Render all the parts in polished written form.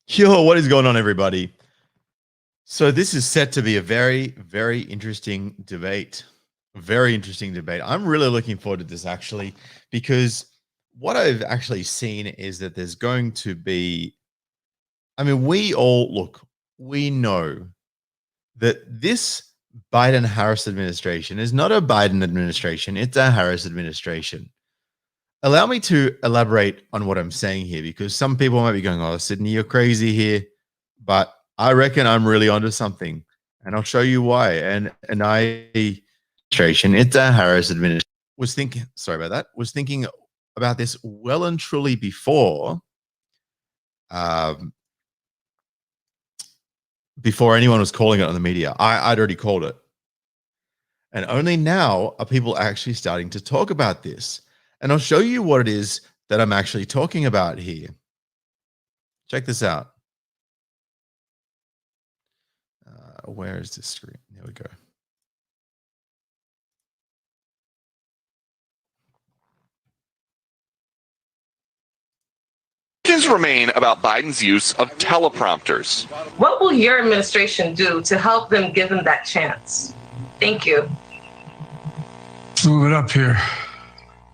Yo, what is going on, everybody? So this is set to be a very, very interesting debate. Very interesting debate. I'm really looking forward to this, actually, because what I've actually seen is that there's going to be, we know that this Biden-Harris administration is not a Biden administration, it's a Harris administration. Allow me to elaborate on what I'm saying here, because some people might be going, "Oh, Sydney, you're crazy here," but I reckon I'm really onto something, and I'll show you why. And administration, it's a Harris administration. Was thinking about this well and truly before, before anyone was calling it on the media. I'd already called it, and only now are people actually starting to talk about this. And I'll show you what it is that I'm actually talking about here. Check this out. Where is this screen? There we go. Questions remain about Biden's use of teleprompters. What will your administration do to help them give them that chance? Thank you. Let's move it up here.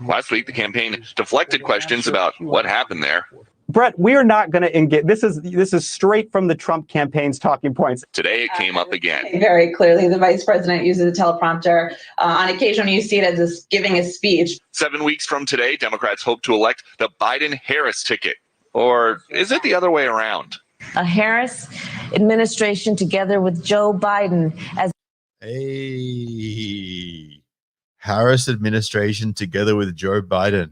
Last week, the campaign deflected questions about what happened there. Brett, we are not going to engage. This is straight from the Trump campaign's talking points. Today, it came up again. Very clearly, the vice president uses a teleprompter. On occasion, you see it as giving a speech. 7 weeks from today, Democrats hope to elect the Biden-Harris ticket. Or is it the other way around? A Harris administration together with Joe Biden as Harris administration together with Joe Biden.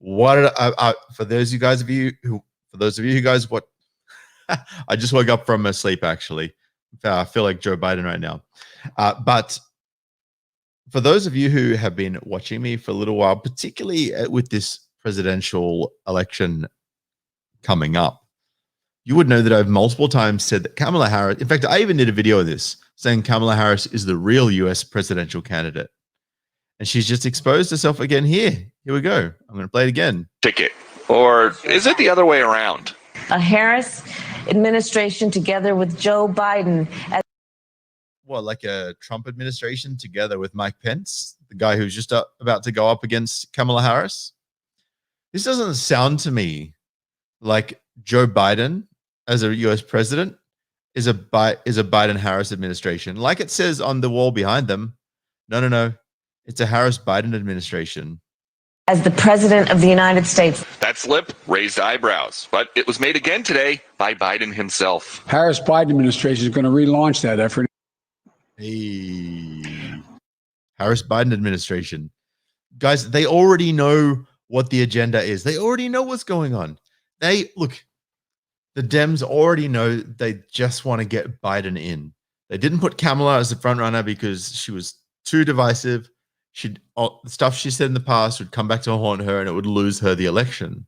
What for those of you who what I just woke up from my sleep, actually. I feel like Joe Biden right now. But for those of you who have been watching me for a little while, particularly with this presidential election coming up, you would know that I've multiple times said that Kamala Harris, in fact, I even did a video of this saying Kamala Harris is the real US presidential candidate. And she's just exposed herself again here. Here we go. I'm going to play it again. Ticket. Or is it the other way around? a Harris administration together with Joe Biden as what, like a Trump administration together with Mike Pence, the guy who's just about to go up against Kamala Harris? This doesn't sound to me like Joe Biden as a US president is a Biden-Harris administration. Like it says on the wall behind them. No. It's a Harris-Biden administration. the President of the United States. That slip raised eyebrows, but it was made again today by Biden himself. Harris-Biden administration is going to relaunch that effort. Hey, Harris-Biden administration. Guys, they already know what the agenda is. They already know what's going on. The Dems already know they just want to get Biden in. They didn't put Kamala as the front runner because she was too divisive. The stuff she said in the past would come back to haunt her and it would lose her the election.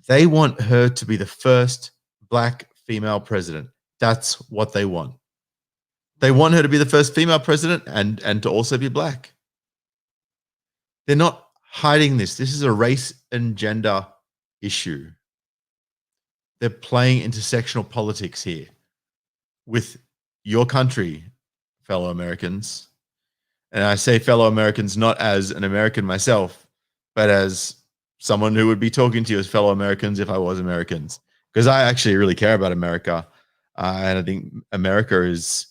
They want her to be the first black female president. That's what they want. They want her to be the first female president and to also be black. They're not hiding this. This is a race and gender issue. They're playing intersectional politics here with your country, fellow Americans. And I say fellow Americans not as an American myself, but as someone who would be talking to you as fellow Americans if I was Americans. Because I actually really care about America. And I think America is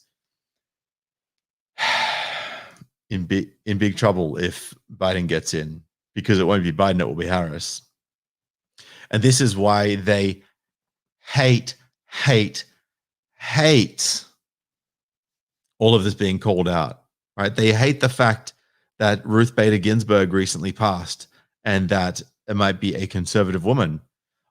in big trouble if Biden gets in. Because it won't be Biden, it will be Harris. And this is why they hate all of this being called out. Right? They hate the fact that Ruth Bader Ginsburg recently passed and that it might be a conservative woman.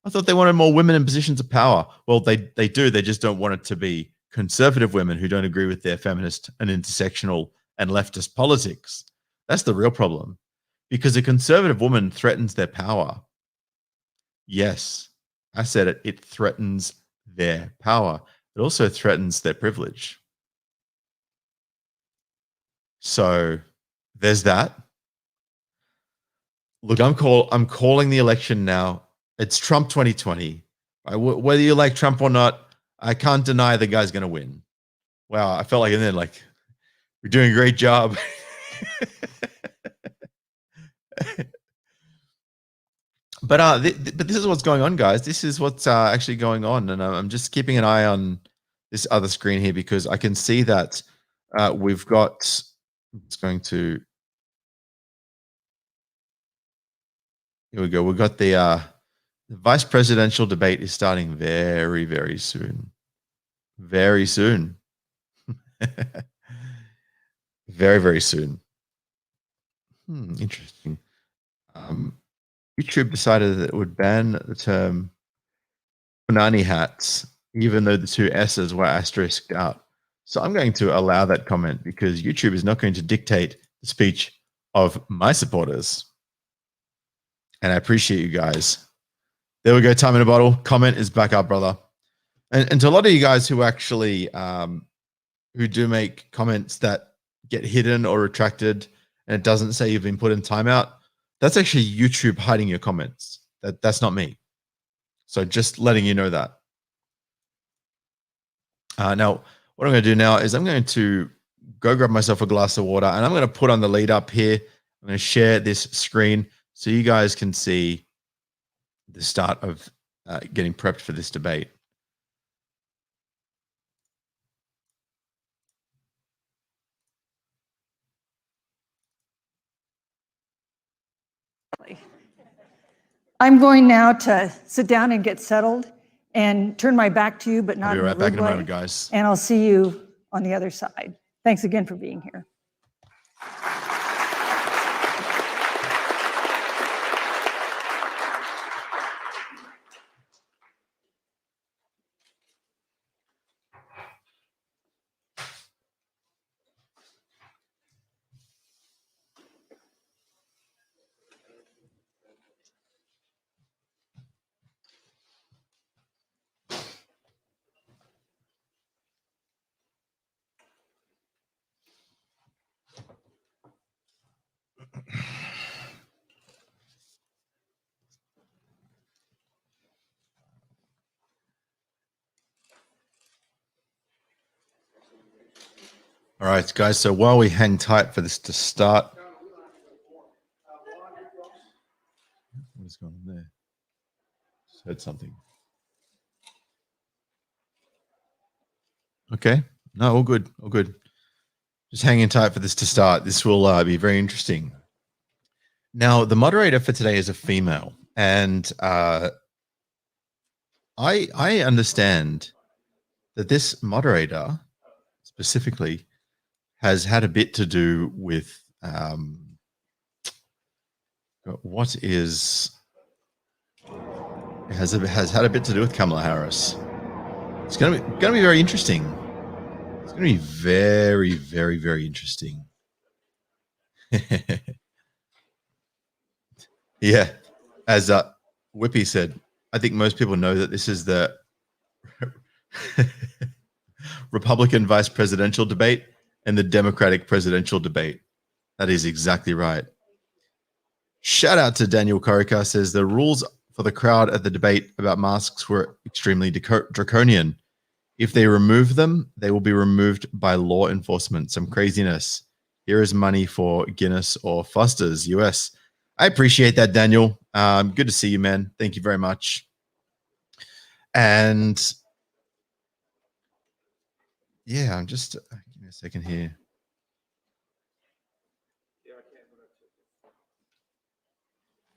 I thought they wanted more women in positions of power. Well, they do. They just don't want it to be conservative women who don't agree with their feminist and intersectional and leftist politics. That's the real problem. Because a conservative woman threatens their power. Yes, I said it. It threatens their power. It also threatens their privilege. So there's that. Look, I'm calling the election now. It's Trump 2020. Whether you like Trump or not, I can't deny the guy's going to win. Wow, I felt like, and then like, we're doing a great job. But this is what's going on, guys. This is what's actually going on, and I'm just keeping an eye on this other screen here because I can see that we've got. It's going to. Here we go. We've got the vice presidential debate is starting very, very soon. Very soon. Very, very soon. Interesting. YouTube decided that it would ban the term punani hats, even though the two S's were asterisked out. So I'm going to allow that comment because YouTube is not going to dictate the speech of my supporters. And I appreciate you guys. There we go, time in a bottle. Comment is back up, brother. And to a lot of you guys who actually who do make comments that get hidden or retracted and it doesn't say you've been put in timeout, that's actually YouTube hiding your comments. That's not me. So just letting you know that. Now, what I'm going to do now is I'm going to go grab myself a glass of water and I'm going to put on the lead up here. I'm going to share this screen so you guys can see the start of getting prepped for this debate. I'm going now to sit down and get settled and turn my back to you, but not I'll be in a right back rude in a way. moment, guys. And I'll see you on the other side. Thanks again for being here. All right, guys. So while we hang tight for this to start, what's going on there? Just heard something. Okay. No, all good. All good. Just hanging tight for this to start. This will be very interesting. Now, the moderator for today is a female, and I understand that this moderator specifically has had a bit to do with has had a bit to do with Kamala Harris. It's gonna be very interesting. It's gonna be very, very, very interesting. Yeah, as Whippy said, I think most people know that this is the Republican vice presidential debate and the Democratic presidential debate. That is exactly right. Shout out to Daniel Corica, says the rules for the crowd at the debate about masks were extremely draconian. If they remove them, they will be removed by law enforcement. Some craziness. Here is money for Guinness or Foster's US. I appreciate that, Daniel. Good to see you, man. Thank you very much. And yeah, I'm just give me a second here.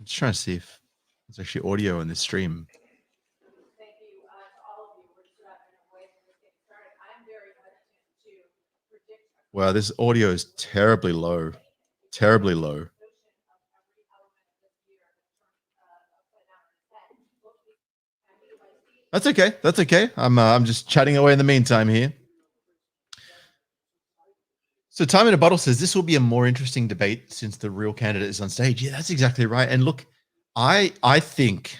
I'm just trying to see if there's actually audio in this stream. Thank you to all of you. We're set up in a way to get started. I'm very hesitant to predict. Wow, this audio is terribly low. Terribly low. That's okay. That's okay. I'm just chatting away in the meantime here. So Time in a Bottle says this will be a more interesting debate since the real candidate is on stage. Yeah, that's exactly right. And look, I think,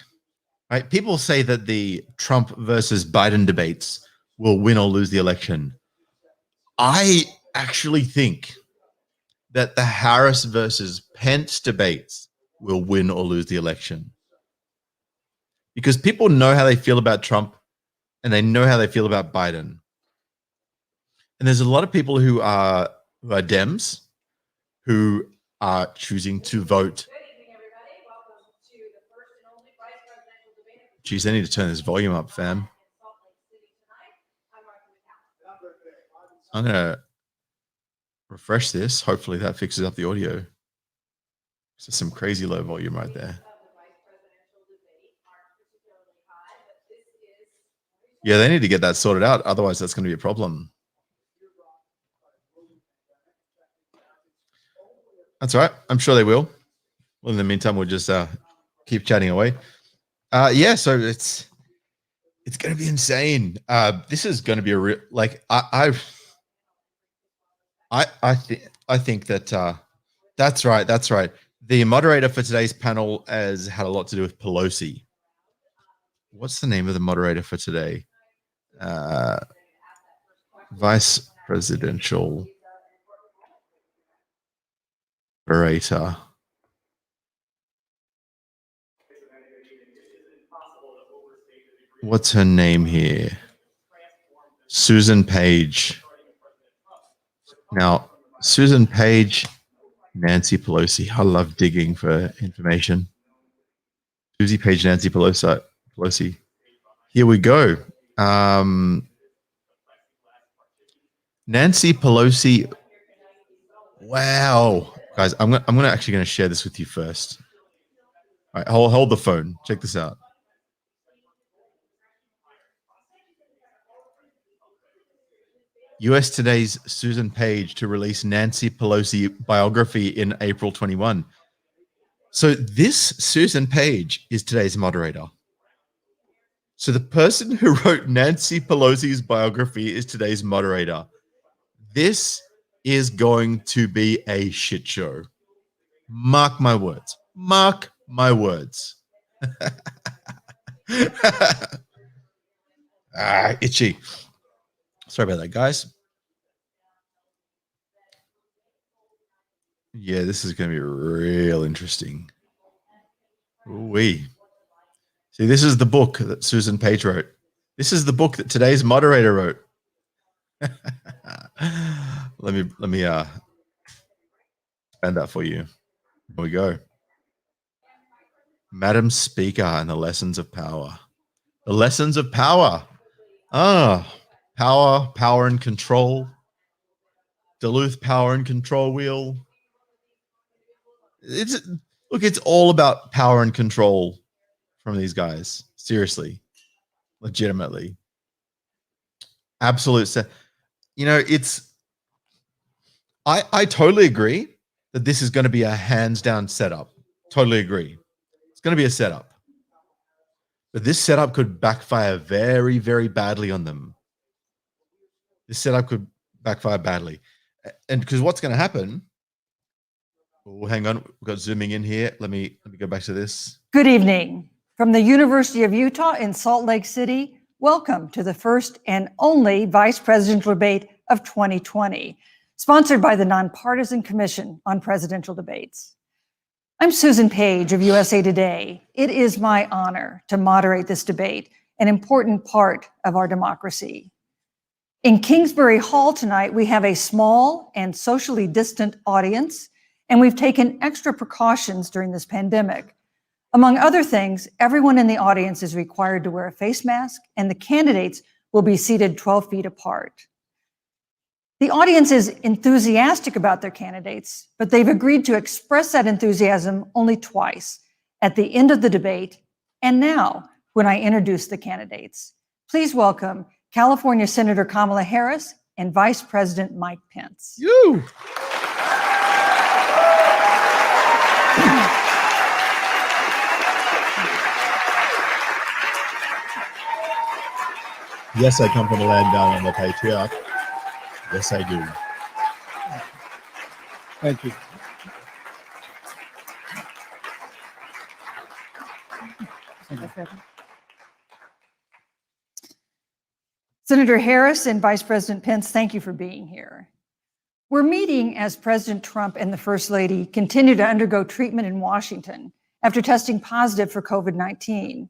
right, people say that the Trump versus Biden debates will win or lose the election. I actually think that the Harris versus Pence debates will win or lose the election. because people know how they feel about Trump and they know how they feel about Biden. And there's a lot of people who are Dems who are choosing to vote. Geez, I need to turn this volume up, fam. I'm going to refresh this. Hopefully that fixes up the audio. There's some crazy low volume right there. Yeah, they need to get that sorted out. Otherwise, that's going to be a problem. That's all right. I'm sure they will. Well, in the meantime, we'll just keep chatting away. Yeah, so it's going to be insane. This is going to be a real, like, I think that that's right. That's right. The moderator for today's panel has had a lot to do with Pelosi. What's the name of the moderator for today? Vice Presidential Moderator. What's her name here? Susan Page. Now, Susan Page, Nancy Pelosi. I love digging for information. Susie Page, Nancy Pelosi. Here we go. Nancy Pelosi. Wow, guys, I'm actually gonna share this with you first. All right, hold the phone. Check this out. US Today's Susan Page to release Nancy Pelosi biography in April 21. So this Susan Page is today's moderator. So the person who wrote Nancy Pelosi's biography is today's moderator. This is going to be a shit show. Mark my words. Mark my words. Itchy. Sorry about that, guys. Yeah, this is going to be real interesting. Ooh-wee. See, this is the book that Susan Page wrote. This is the book that today's moderator wrote. let me expand that for you. Here we go. Madam Speaker and the Lessons of Power. The Lessons of Power. Power and Control. Duluth Power and Control Wheel. It's all about power and control from these guys. Seriously. Legitimately. Absolute. You know, I totally agree that this is going to be a hands down setup. Totally agree. It's going to be a setup. But this setup could backfire very, very badly on them. This setup could backfire badly. And because what's going to happen? Oh, hang on. We've got zooming in here. Let me go back to this. Good evening. From the University of Utah in Salt Lake City, welcome to the first and only Vice Presidential Debate of 2020, sponsored by the Nonpartisan Commission on Presidential Debates. I'm Susan Page of USA Today. It is my honor to moderate this debate, an important part of our democracy. In Kingsbury Hall tonight, we have a small and socially distant audience, and we've taken extra precautions during this pandemic. Among other things, everyone in the audience is required to wear a face mask, and the candidates will be seated 12 feet apart. The audience is enthusiastic about their candidates, but they've agreed to express that enthusiasm only twice, at the end of the debate and now when I introduce the candidates. Please welcome California Senator Kamala Harris and Vice President Mike Pence. You. Yes, I come from a land down on the patriarch. Yes, I do. Thank you. Senator Harris and Vice President Pence, thank you for being here. We're meeting as President Trump and the First Lady continue to undergo treatment in Washington after testing positive for COVID-19.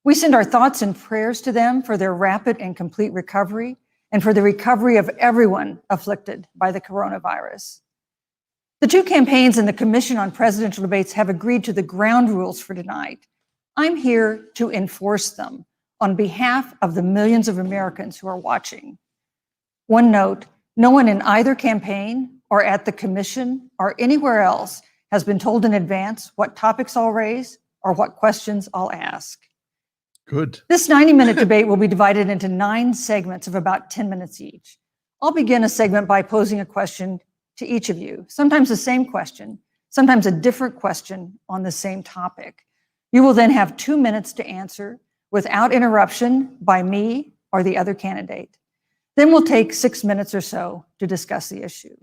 We send our thoughts and prayers to them for their rapid and complete recovery and for the recovery of everyone afflicted by the coronavirus. The two campaigns and the Commission on Presidential Debates have agreed to the ground rules for tonight. I'm here to enforce them on behalf of the millions of Americans who are watching. One note, no one in either campaign or at the Commission or anywhere else has been told in advance what topics I'll raise or what questions I'll ask. Good. This 90-minute debate will be divided into 9 segments of about 10 minutes each. I'll begin a segment by posing a question to each of you, sometimes the same question, sometimes a different question on the same topic. You will then have 2 minutes to answer without interruption by me or the other candidate. Then we'll take 6 minutes or so to discuss the issue.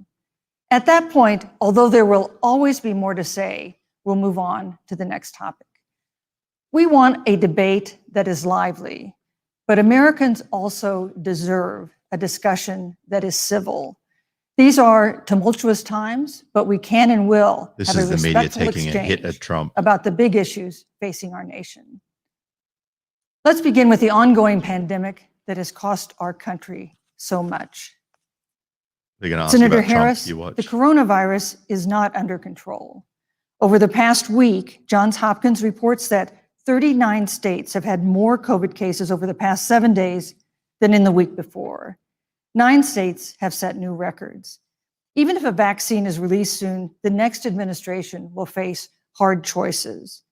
At that point, although there will always be more to say, we'll move on to the next topic. We want a debate that is lively, but Americans also deserve a discussion that is civil. These are tumultuous times, but we can and will This have a is the media respectful taking a hit exchange at Trump. about the big issues facing our nation. Let's begin with the ongoing pandemic that has cost our country so much. They're going to ask you Senator about Trump. Harris, You watch. the coronavirus is not under control. Over the past week, Johns Hopkins reports that 39 states have had more COVID cases over the past 7 days than in the week before. 9 states have set new records. Even if a vaccine is released soon, the next administration will face hard choices.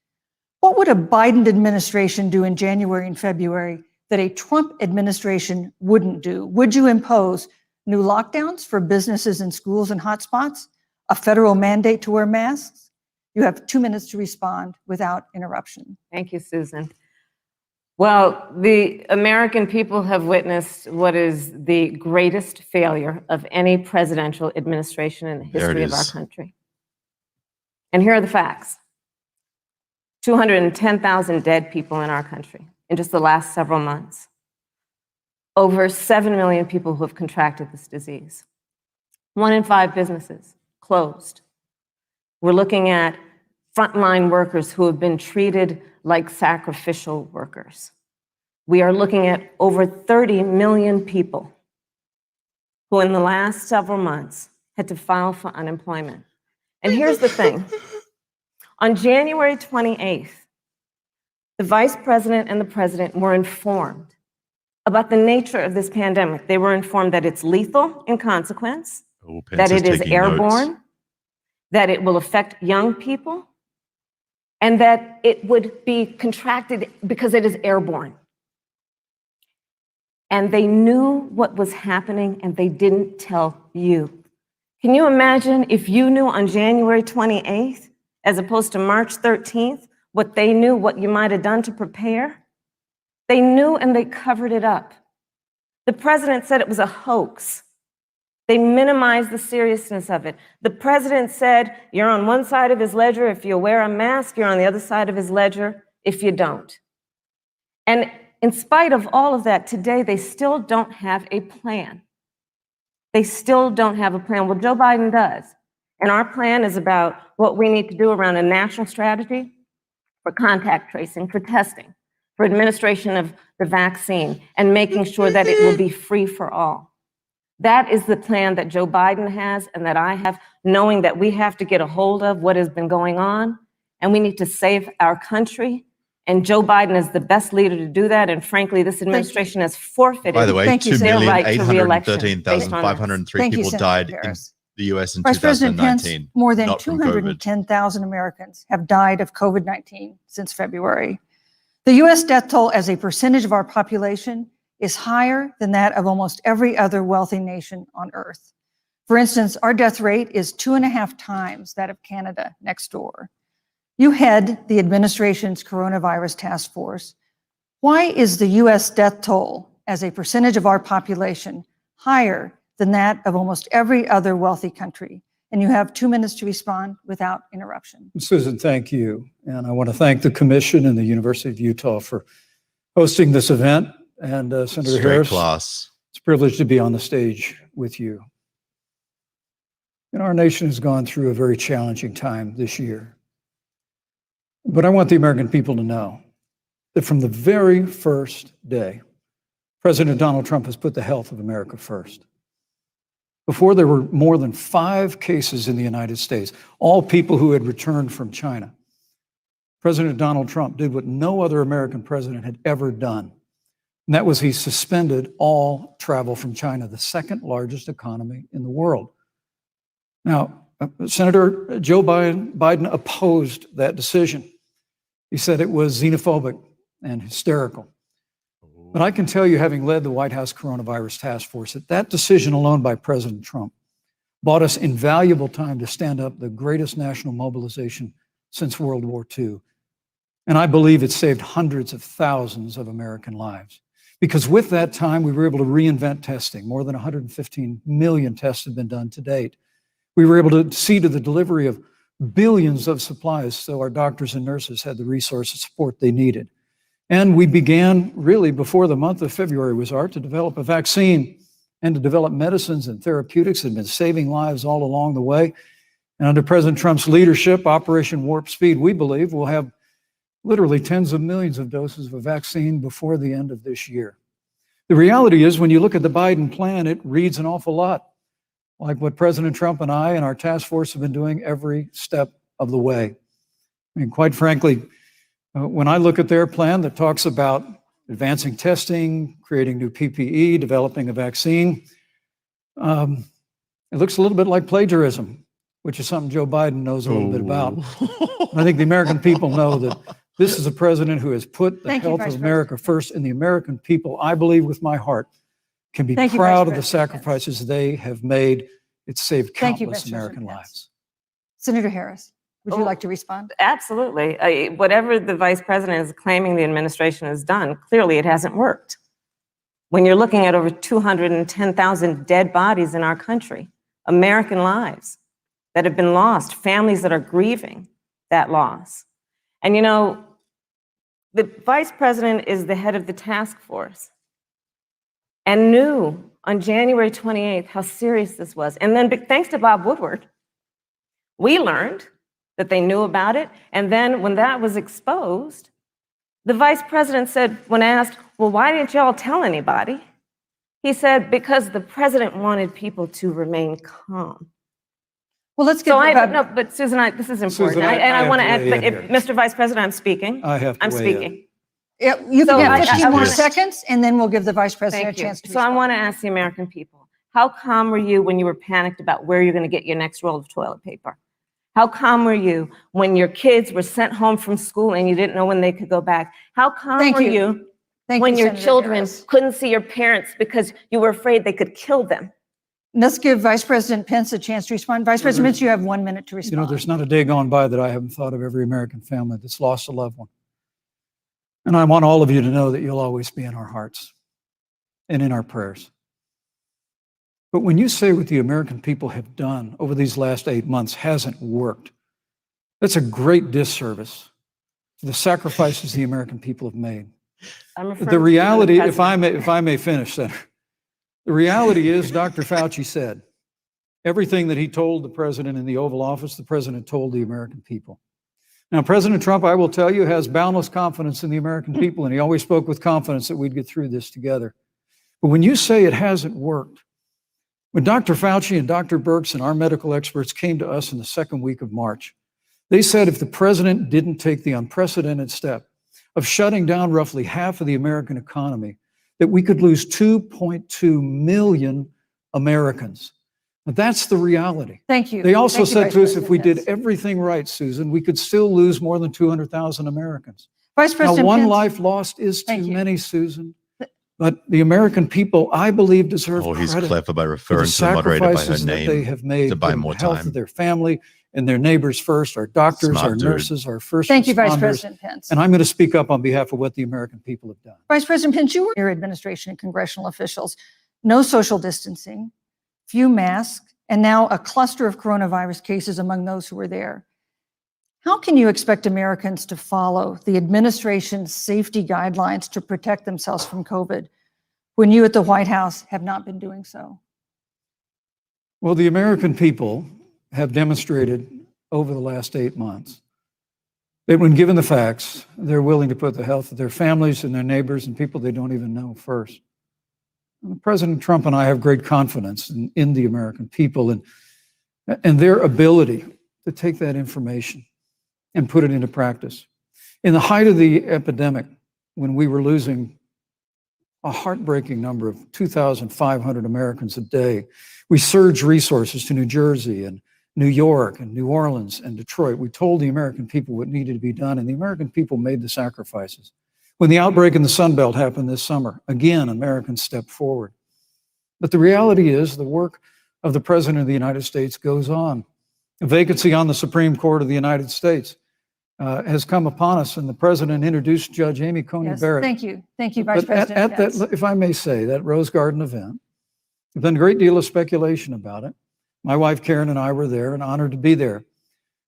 What would a Biden administration do in January and February that a Trump administration wouldn't do? Would you impose new lockdowns for businesses and schools and hotspots? A federal mandate to wear masks? You have 2 minutes to respond without interruption. Thank you, Susan. Well, the American people have witnessed what is the greatest failure of any presidential administration in the history of our country. And here are the facts. 210,000 dead people in our country in just the last several months. Over 7 million people who have contracted this disease. 1 in 5 businesses closed. We're looking at frontline workers who have been treated like sacrificial workers. We are looking at over 30 million people who in the last several months had to file for unemployment. And here's the thing. On January 28th, the vice president and the president were informed about the nature of this pandemic. They were informed that it's lethal in consequence, that it is airborne, that it will affect young people, and that it would be contracted because it is airborne. And they knew what was happening and they didn't tell you. Can you imagine if you knew on January 28th, as opposed to March 13th, what they knew, what you might have done to prepare? They knew and they covered it up. The president said it was a hoax. They minimized the seriousness of it. The president said, you're on one side of his ledger if you wear a mask, you're on the other side of his ledger if you don't. And in spite of all of that, today they still don't have a plan. They still don't have a plan. Well, Joe Biden does. And our plan is about what we need to do around a national strategy for contact tracing, for testing, for administration of the vaccine, and making sure that it will be free for all. That is the plan that Joe Biden has and that I have, knowing that we have to get a hold of what has been going on, and we need to save our country. And Joe Biden is the best leader to do that. And frankly, this administration has forfeited By the way, their right to re-election based on this. 2,813,503 people died in the US in Vice President Pence, 2019. more than not from COVID. 210,000 Americans have died of COVID-19 since February. The US death toll as a percentage of our population is higher than that of almost every other wealthy nation on earth. For instance, our death rate is 2.5 times that of Canada next door. You head the administration's coronavirus task force. Why is the US death toll as a percentage of our population higher than that of almost every other wealthy country? And you have 2 minutes to respond without interruption. Susan, thank you. And I want to thank the Commission and the University of Utah for hosting this event. And Senator Harris, class. it's a privilege to be on the stage with you. And our nation has gone through a very challenging time this year. But I want the American people to know that from the very first day, President Donald Trump has put the health of America first. Before, there were more than 5 cases in the United States, all people who had returned from China. President Donald Trump did what no other American president had ever done. And that was he suspended all travel from China, the second largest economy in the world. Now, Senator Joe Biden opposed that decision. He said it was xenophobic and hysterical. But I can tell you, having led the White House Coronavirus Task Force, that decision alone by President Trump bought us invaluable time to stand up the greatest national mobilization since World War II. And I believe it saved hundreds of thousands of American lives. Because with that time, we were able to reinvent testing. More than 115 million tests have been done to date. We were able to see to the delivery of billions of supplies so our doctors and nurses had the resource and support they needed. And we began really before the month of February was out to develop a vaccine and to develop medicines and therapeutics that have been saving lives all along the way. And under President Trump's leadership, Operation Warp Speed, we believe we'll have literally tens of millions of doses of a vaccine before the end of this year. The reality is, when you look at the Biden plan, it reads an awful lot like what President Trump and I and our task force have been doing every step of the way. I mean, quite frankly, when I look at their plan that talks about advancing testing, creating new PPE, developing a vaccine, it looks a little bit like plagiarism, which is something Joe Biden knows a little bit about. I think the American people know that this is a president who has put the health of America first, and the American people, I believe with my heart, can be proud of the sacrifices they have made. It's saved countless American lives. Senator Harris, would you like to respond? Absolutely. Whatever the vice president is claiming the administration has done, clearly it hasn't worked. When you're looking at over 210,000 dead bodies in our country, American lives that have been lost, families that are grieving that loss. And you know, the vice president is the head of the task force and knew on January 28th how serious this was. And then thanks to Bob Woodward, we learned that they knew about it. And then when that was exposed, the vice president said, when asked, well, why didn't y'all tell anybody? He said, because the president wanted people to remain calm. Well, let's get no, but Susan, this is important. Susan, I want to add, but here. Mr. Vice President, I'm speaking. I'm speaking. Yeah, you can have 15 more wanna- seconds, and then we'll give the vice president Thank a chance to you. So I respond. want to ask the American people, how calm were you when you were panicked about where you're going to get your next roll of toilet paper? How calm were you when your kids were sent home from school and you didn't know when they could go back? How calm were you when your children couldn't see your parents because you were afraid they could kill them? Let's give Vice President Pence a chance to respond. Vice President Pence, you have 1 minute to respond. You know, there's not a day gone by that I haven't thought of every American family that's lost a loved one. And I want all of you to know that you'll always be in our hearts and in our prayers. But when you say what the American people have done over these last 8 months hasn't worked, that's a great disservice to the sacrifices the American people have made. The reality, if I may finish, Senator, the reality is Dr. Fauci said everything that he told the president in the Oval Office, the president told the American people. Now, President Trump, I will tell you, has boundless confidence in the American people, and he always spoke with confidence that we'd get through this together. But when you say it hasn't worked, when Dr. Fauci and Dr. Birx and our medical experts came to us in the second week of March, they said if the president didn't take the unprecedented step of shutting down roughly half of the American economy, that we could lose 2.2 million Americans. But that's the reality. Thank you. They also Thank you, said Vice to us, if President we Pence. did everything right, Susan, we could still lose more than 200,000 Americans. Vice President Now, one Pence. life lost is Thank too you. many, Susan. But the American people, I believe, deserve Oh, he's credit clever by for referring the to the moderator by her sacrifices that they name have made to buy putting more the health time. of their family and their neighbors first, our doctors, Smart our dude. nurses, our first Thank you, Vice responders. President Pence. And I'm going to speak up on behalf of what the American people have done. Vice President Pence, you were your administration and congressional officials. No social distancing, few masks, and now a cluster of coronavirus cases among those who were there. How can you expect Americans to follow the administration's safety guidelines to protect themselves from COVID when you at the White House have not been doing so? Well, the American people have demonstrated over the last 8 months that when given the facts, they're willing to put the health of their families and their neighbors and people they don't even know first. President Trump and I have great confidence in the American people and their ability to take that information and put it into practice. In the height of the epidemic, when we were losing a heartbreaking number of 2,500 Americans a day, we surged resources to New Jersey and New York and New Orleans and Detroit. We told the American people what needed to be done, and the American people made the sacrifices. When the outbreak in the Sun Belt happened this summer, again, Americans stepped forward. But the reality is the work of the President of the United States goes on. A vacancy on the Supreme Court of the United States has come upon us, and the President introduced Judge Amy Coney Barrett. Thank you. Thank you, Vice President. At that, if I may say, that Rose Garden event, there's been a great deal of speculation about it. My wife Karen and I were there and honored to be there.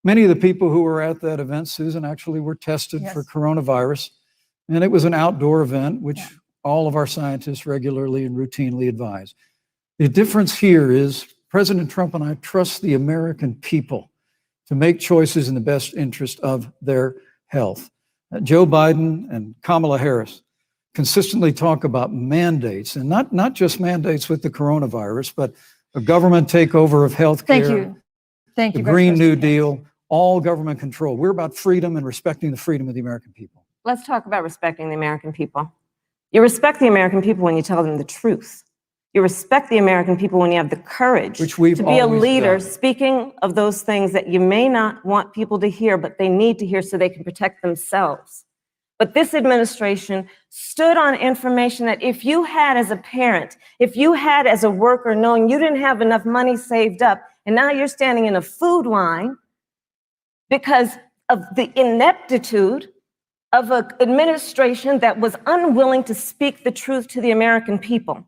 Many of the people who were at that event, Susan, actually were tested for coronavirus. And it was an outdoor event, which all of our scientists regularly and routinely advise. The difference here is President Trump and I trust the American people to make choices in the best interest of their health. Joe Biden and Kamala Harris consistently talk about mandates, and not just mandates with the coronavirus, but a government takeover of health care. Thank you. Thank you. The Green New Deal, all government control. We're about freedom and respecting the freedom of the American people. Let's talk about respecting the American people. You respect the American people when you tell them the truth. You respect the American people when you have the courage to be a leader, speaking of those things that you may not want people to hear, but they need to hear so they can protect themselves. But this administration stood on information that if you had as a parent, if you had as a worker, knowing you didn't have enough money saved up, and now you're standing in a food line because of the ineptitude of an administration that was unwilling to speak the truth to the American people.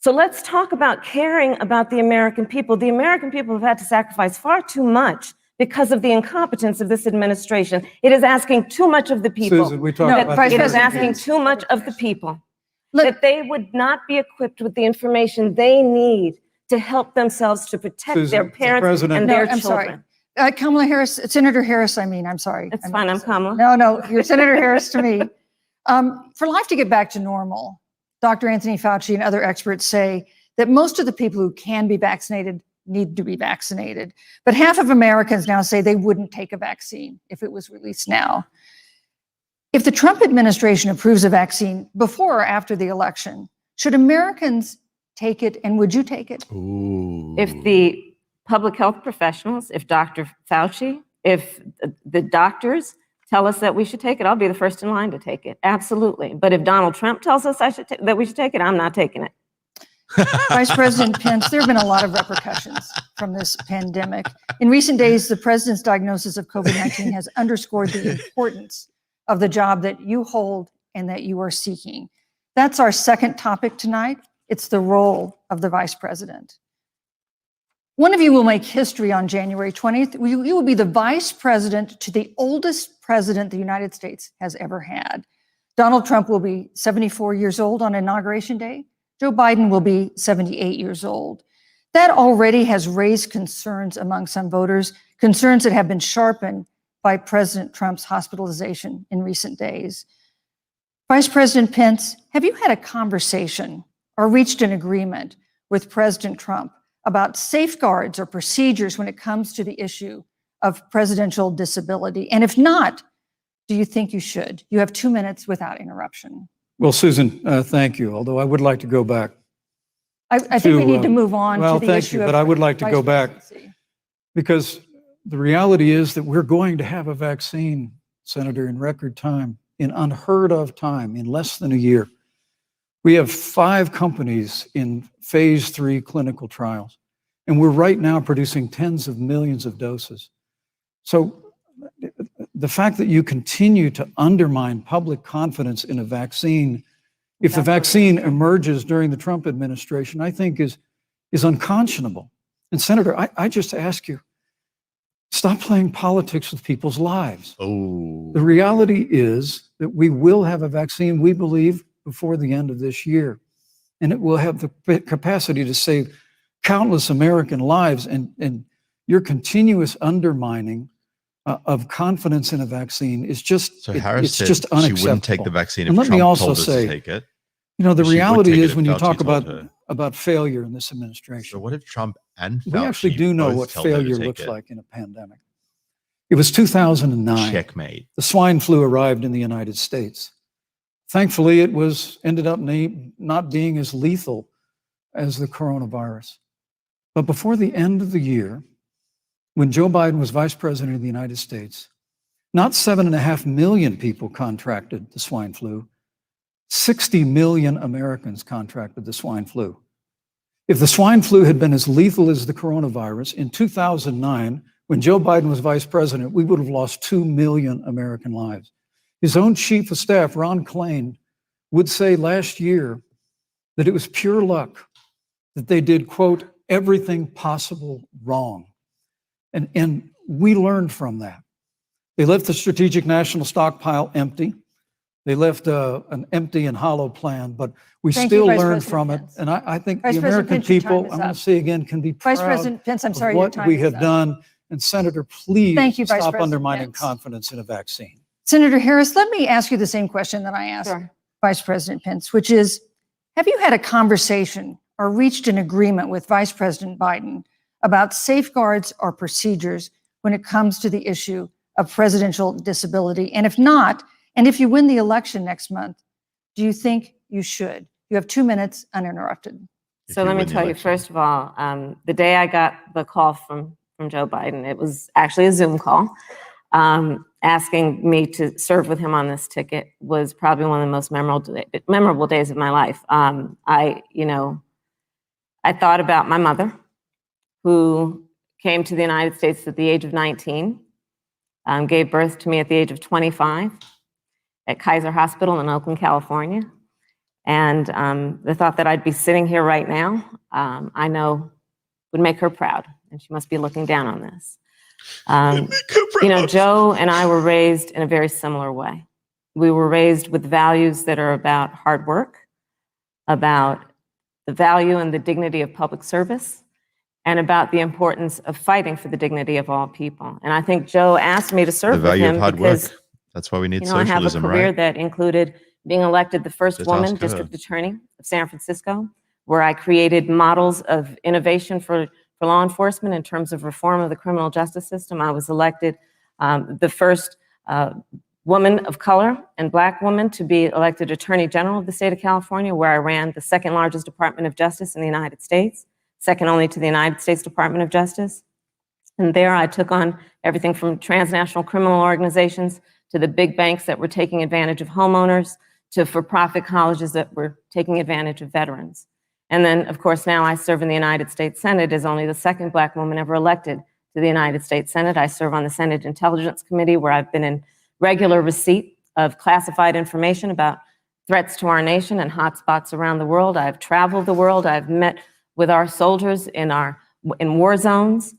So let's talk about caring about the American people. The American people have had to sacrifice far too much because of the incompetence of this administration. It is asking too much of the people. Susan, we talked about it is asking too much of the people. That they would not be equipped with the information they need to help themselves to protect their parents and their children. Kamala Harris, Senator Harris, I'm sorry. It's fine, I'm Kamala. No, you're Senator Harris to me. For life to get back to normal, Dr. Anthony Fauci and other experts say that most of the people who can be vaccinated need to be vaccinated. But half of Americans now say they wouldn't take a vaccine if it was released now. If the Trump administration approves a vaccine before or after the election, should Americans take it, and would you take it? Ooh. If the public health professionals, if Dr. Fauci, if the doctors tell us that we should take it, I'll be the first in line to take it. Absolutely. But if Donald Trump tells us that we should take it, I'm not taking it. Vice President Pence, there have been a lot of repercussions from this pandemic. In recent days, the president's diagnosis of COVID-19 has underscored the importance of the job that you hold and that you are seeking. That's our second topic tonight. It's the role of the vice president. One of you will make history on January 20th. You will be the vice president to the oldest president the United States has ever had. Donald Trump will be 74 years old on Inauguration Day. Joe Biden will be 78 years old. That already has raised concerns among some voters, concerns that have been sharpened by President Trump's hospitalization in recent days. Vice President Pence, have you had a conversation or reached an agreement with President Trump about safeguards or procedures when it comes to the issue of presidential disability? And if not, do you think you should? You have 2 minutes without interruption. Well, Susan, thank you. Although I would like to go back. I think we need to move on to the issue. Well, thank you, but I would like to go back because the reality is that we're going to have a vaccine, Senator, in record time, in unheard of time, in less than a year. We have 5 companies in phase 3 clinical trials, and we're right now producing tens of millions of doses. So the fact that you continue to undermine public confidence in a vaccine, if the vaccine emerges during the Trump administration, I think is unconscionable. And Senator, I just ask you, stop playing politics with people's lives. Oh. The reality is that we will have a vaccine, we believe, before the end of this year. And it will have the capacity to save countless American lives. And your continuous undermining of confidence in a vaccine is just, So Harris it's said just she unacceptable. wouldn't take the vaccine if And let me Trump also told her say, to take it. you know, the She would reality take it is if when you Fauci talk told her. about failure in this administration, So what if Trump and Fauci we actually do know both what told her to failure take looks it? like in a pandemic. It was 2009. Checkmate. The swine flu arrived in the United States. Thankfully, it ended up not being as lethal as the coronavirus. But before the end of the year, when Joe Biden was vice president of the United States, not 7.5 million people contracted the swine flu. 60 million Americans contracted the swine flu. If the swine flu had been as lethal as the coronavirus in 2009, when Joe Biden was vice president, we would have lost 2 million American lives. His own chief of staff, Ron Klain, would say last year that it was pure luck that they did, quote, everything possible wrong. And we learned from that. They left the strategic national stockpile empty. They left an empty and hollow plan, but we Thank still you, Vice learned President from it. Pence. And I think Vice the President American Pence, your time people, is I'm going up. to say again, can be Vice proud President Pence, I'm of sorry, your what time we is have up. done. And Senator, please Thank you, Vice stop President undermining Pence. confidence in a vaccine. Senator Harris, let me ask you the same question that I asked Sure. Vice President Pence, which is, have you had a conversation or reached an agreement with Vice President Biden about safeguards or procedures when it comes to the issue of presidential disability? And if not, and if you win the election next month, do you think you should? You have 2 minutes uninterrupted. So let me tell you, first of all, the day I got the call from Joe Biden, it was actually a Zoom call, asking me to serve with him on this ticket was probably one of the most memorable days of my life. I thought about my mother, who came to the United States at the age of 19, gave birth to me at the age of 25 at Kaiser Hospital in Oakland, California. And the thought that I'd be sitting here right now, I know would make her proud, and she must be looking down on this. Joe and I were raised in a very similar way. We were raised with values that are about hard work, about the value and the dignity of public service, and about the importance of fighting for the dignity of all people. And I think Joe asked me to serve The value with of him hard because, work. That's why we need I have a socialism, career right? that included being elected the first Just woman ask her. district attorney of San Francisco, where I created models of innovation for law enforcement in terms of reform of the criminal justice system. I was elected the first woman of color and Black woman to be elected Attorney General of the state of California, where I ran the second largest Department of Justice in the United States, second only to the United States Department of Justice. And there I took on everything from transnational criminal organizations to the big banks that were taking advantage of homeowners, to for-profit colleges that were taking advantage of veterans. And then, of course, now I serve in the United States Senate as only the second Black woman ever elected to the United States Senate. I serve on the Senate Intelligence Committee, where I've been in regular receipt of classified information about threats to our nation and hotspots around the world. I've traveled the world. I've met with our soldiers in war zones.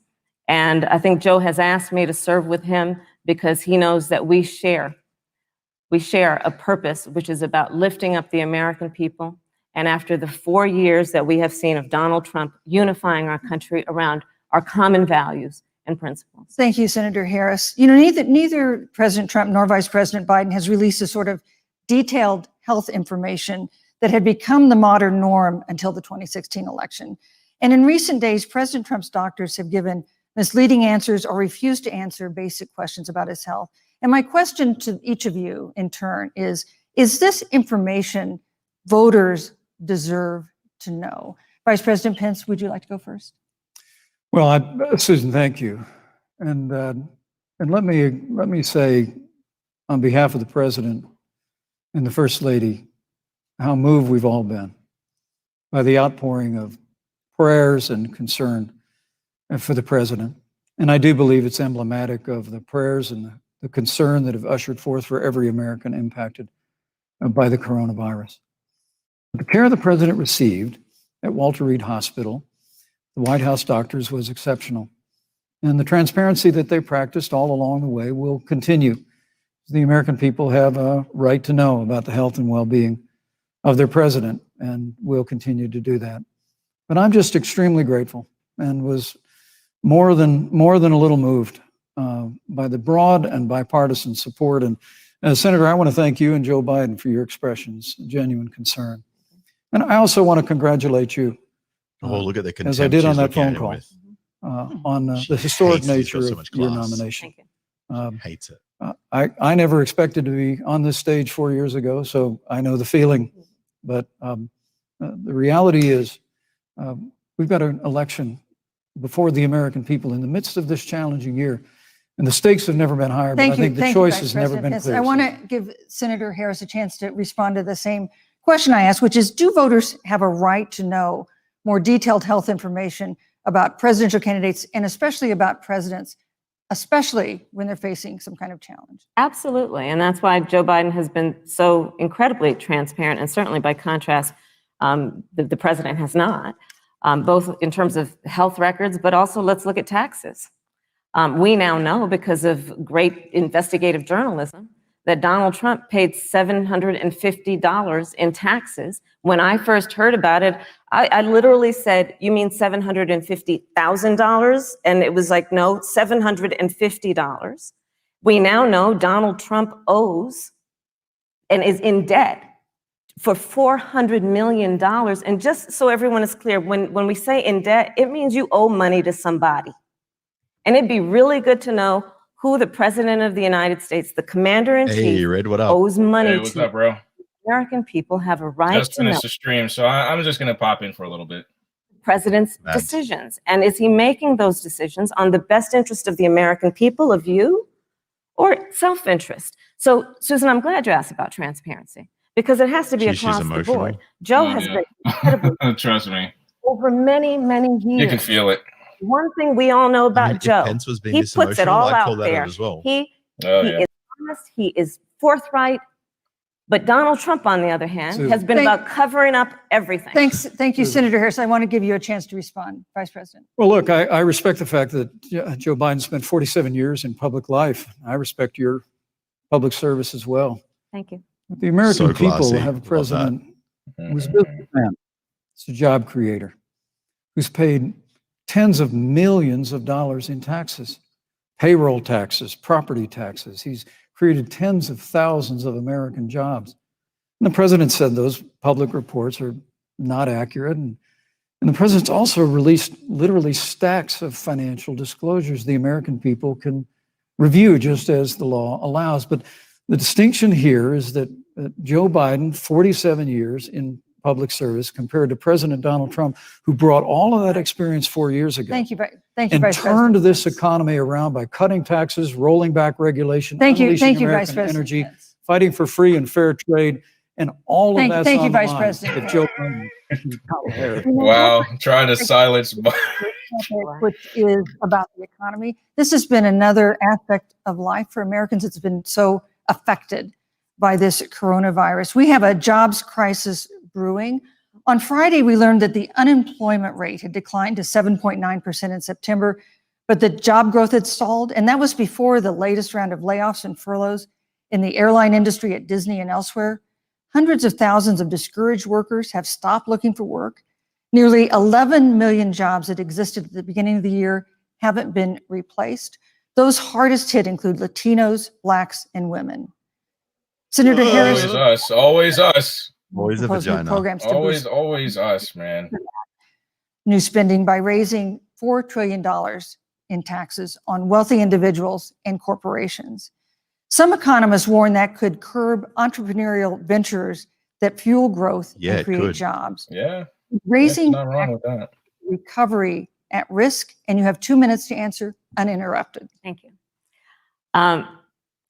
And I think Joe has asked me to serve with him because he knows that we share a purpose, which is about lifting up the American people. And after the 4 years that we have seen of Donald Trump unifying our country around our common values and principles. Thank you, Senator Harris. Neither President Trump nor Vice President Biden has released a sort of detailed health information that had become the modern norm until the 2016 election. And in recent days, President Trump's doctors have given misleading answers or refused to answer basic questions about his health. And my question to each of you in turn is this information voters deserve to know? Vice President Pence, would you like to go first? Well, Susan, thank you. And let me say on behalf of the President and the First Lady, how moved we've all been by the outpouring of prayers and concern for the President. And I do believe it's emblematic of the prayers and the concern that have ushered forth for every American impacted by the coronavirus. The care the President received at Walter Reed Hospital, the White House doctors, was exceptional. And the transparency that they practiced all along the way will continue. The American people have a right to know about the health and well-being of their President, and will continue to do that. But I'm just extremely grateful and was more than a little moved by the broad and bipartisan support. And Senator, I want to thank you and Joe Biden for your expressions, genuine concern. And I also want to congratulate you. Oh, look at the contempt as I did on she's that looking at phone him call, with. on the She historic hates that he's got nature so of much your class. nomination. Thank you. Hates it. I never expected to be on this stage 4 years ago, so I know the feeling. But the reality is we've got an election before the American people in the midst of this challenging year. And the stakes have never been higher, but I think the choice has never been clearer. I want to give Senator Harris a chance to respond to the same question I asked, which is, do voters have a right to know more detailed health information about presidential candidates and especially about presidents, especially when they're facing some kind of challenge? Absolutely. And that's why Joe Biden has been so incredibly transparent. And certainly by contrast, the president has not, both in terms of health records, but also let's look at taxes. We now know, because of great investigative journalism, that Donald Trump paid $750 in taxes. When I first heard about it, I literally said, "You mean $750,000? And it was like, no, $750. We now know Donald Trump owes and is in debt for $400 million. And just so everyone is clear, when we say in debt, it means you owe money to somebody. And it'd be really good to know who the president of the United States, the commander-in-chief, Red, what up? owes money Hey, what's to. up, bro? American people have a right Just to know finished the stream, so I'm just gonna pop in for a little bit. the president's decisions. And is he making those decisions on the best interest of the American people, of you, or self-interest? So, Susan, I'm glad you asked about transparency, because it has to be She's across the emotional. board. Joe Oh, has yeah. been incredibly Trust me, over many, many years. you can feel it. One thing we all know about I mean, if Joe, Pence was being he this puts it emotional, all I'd call out that there. out as well. He Oh, is yeah. honest, he is forthright. But Donald Trump, on the other hand, Susan. has been about covering up everything. Thank you, Senator Harris. I want to give you a chance to respond, Vice President. Well, look, I respect the fact that Joe Biden spent 47 years in public life. I respect your public service as well. Thank you. But the American So people classy. have a Love that. president who's a businessman, who's a job creator, who's paid tens of millions of dollars in taxes, payroll taxes, property taxes. He's created tens of thousands of American jobs. And the president said those public reports are not accurate. And the president's also released literally stacks of financial disclosures the American people can review just as the law allows. But the distinction here is that Joe Biden, 47 years in public service, compared to President Donald Trump, who brought all of that experience 4 years ago. Thank you, Vice And President. turned this economy around by cutting taxes, rolling back regulation, Thank you, unleashing Vice American President. energy, fighting for free and fair trade, and all of that's Thank on you, the Vice line President. if Joe Biden and Kamala Harris. Wow, trying to silence. Which is about the economy. This has been another aspect of life for Americans. It's been so affected by this coronavirus. We have a jobs crisis brewing. On Friday, we learned that the unemployment rate had declined to 7.9% in September, but the job growth had stalled. And that was before the latest round of layoffs and furloughs in the airline industry at Disney and elsewhere. Hundreds of thousands of discouraged workers have stopped looking for work. Nearly 11 million jobs that existed at the beginning of the year haven't been replaced. Those hardest hit include Latinos, Blacks, and women. Senator Harris. Always us. Always us. Always a proposed new vagina. programs to Always, boost always us, man. new spending by raising $4 trillion in taxes on wealthy individuals and corporations. Some economists warn that could curb entrepreneurial ventures that fuel growth Yeah, and it create could. jobs. Yeah, Raising not wrong with that. recovery at risk, and you have 2 minutes to answer uninterrupted. Thank you. On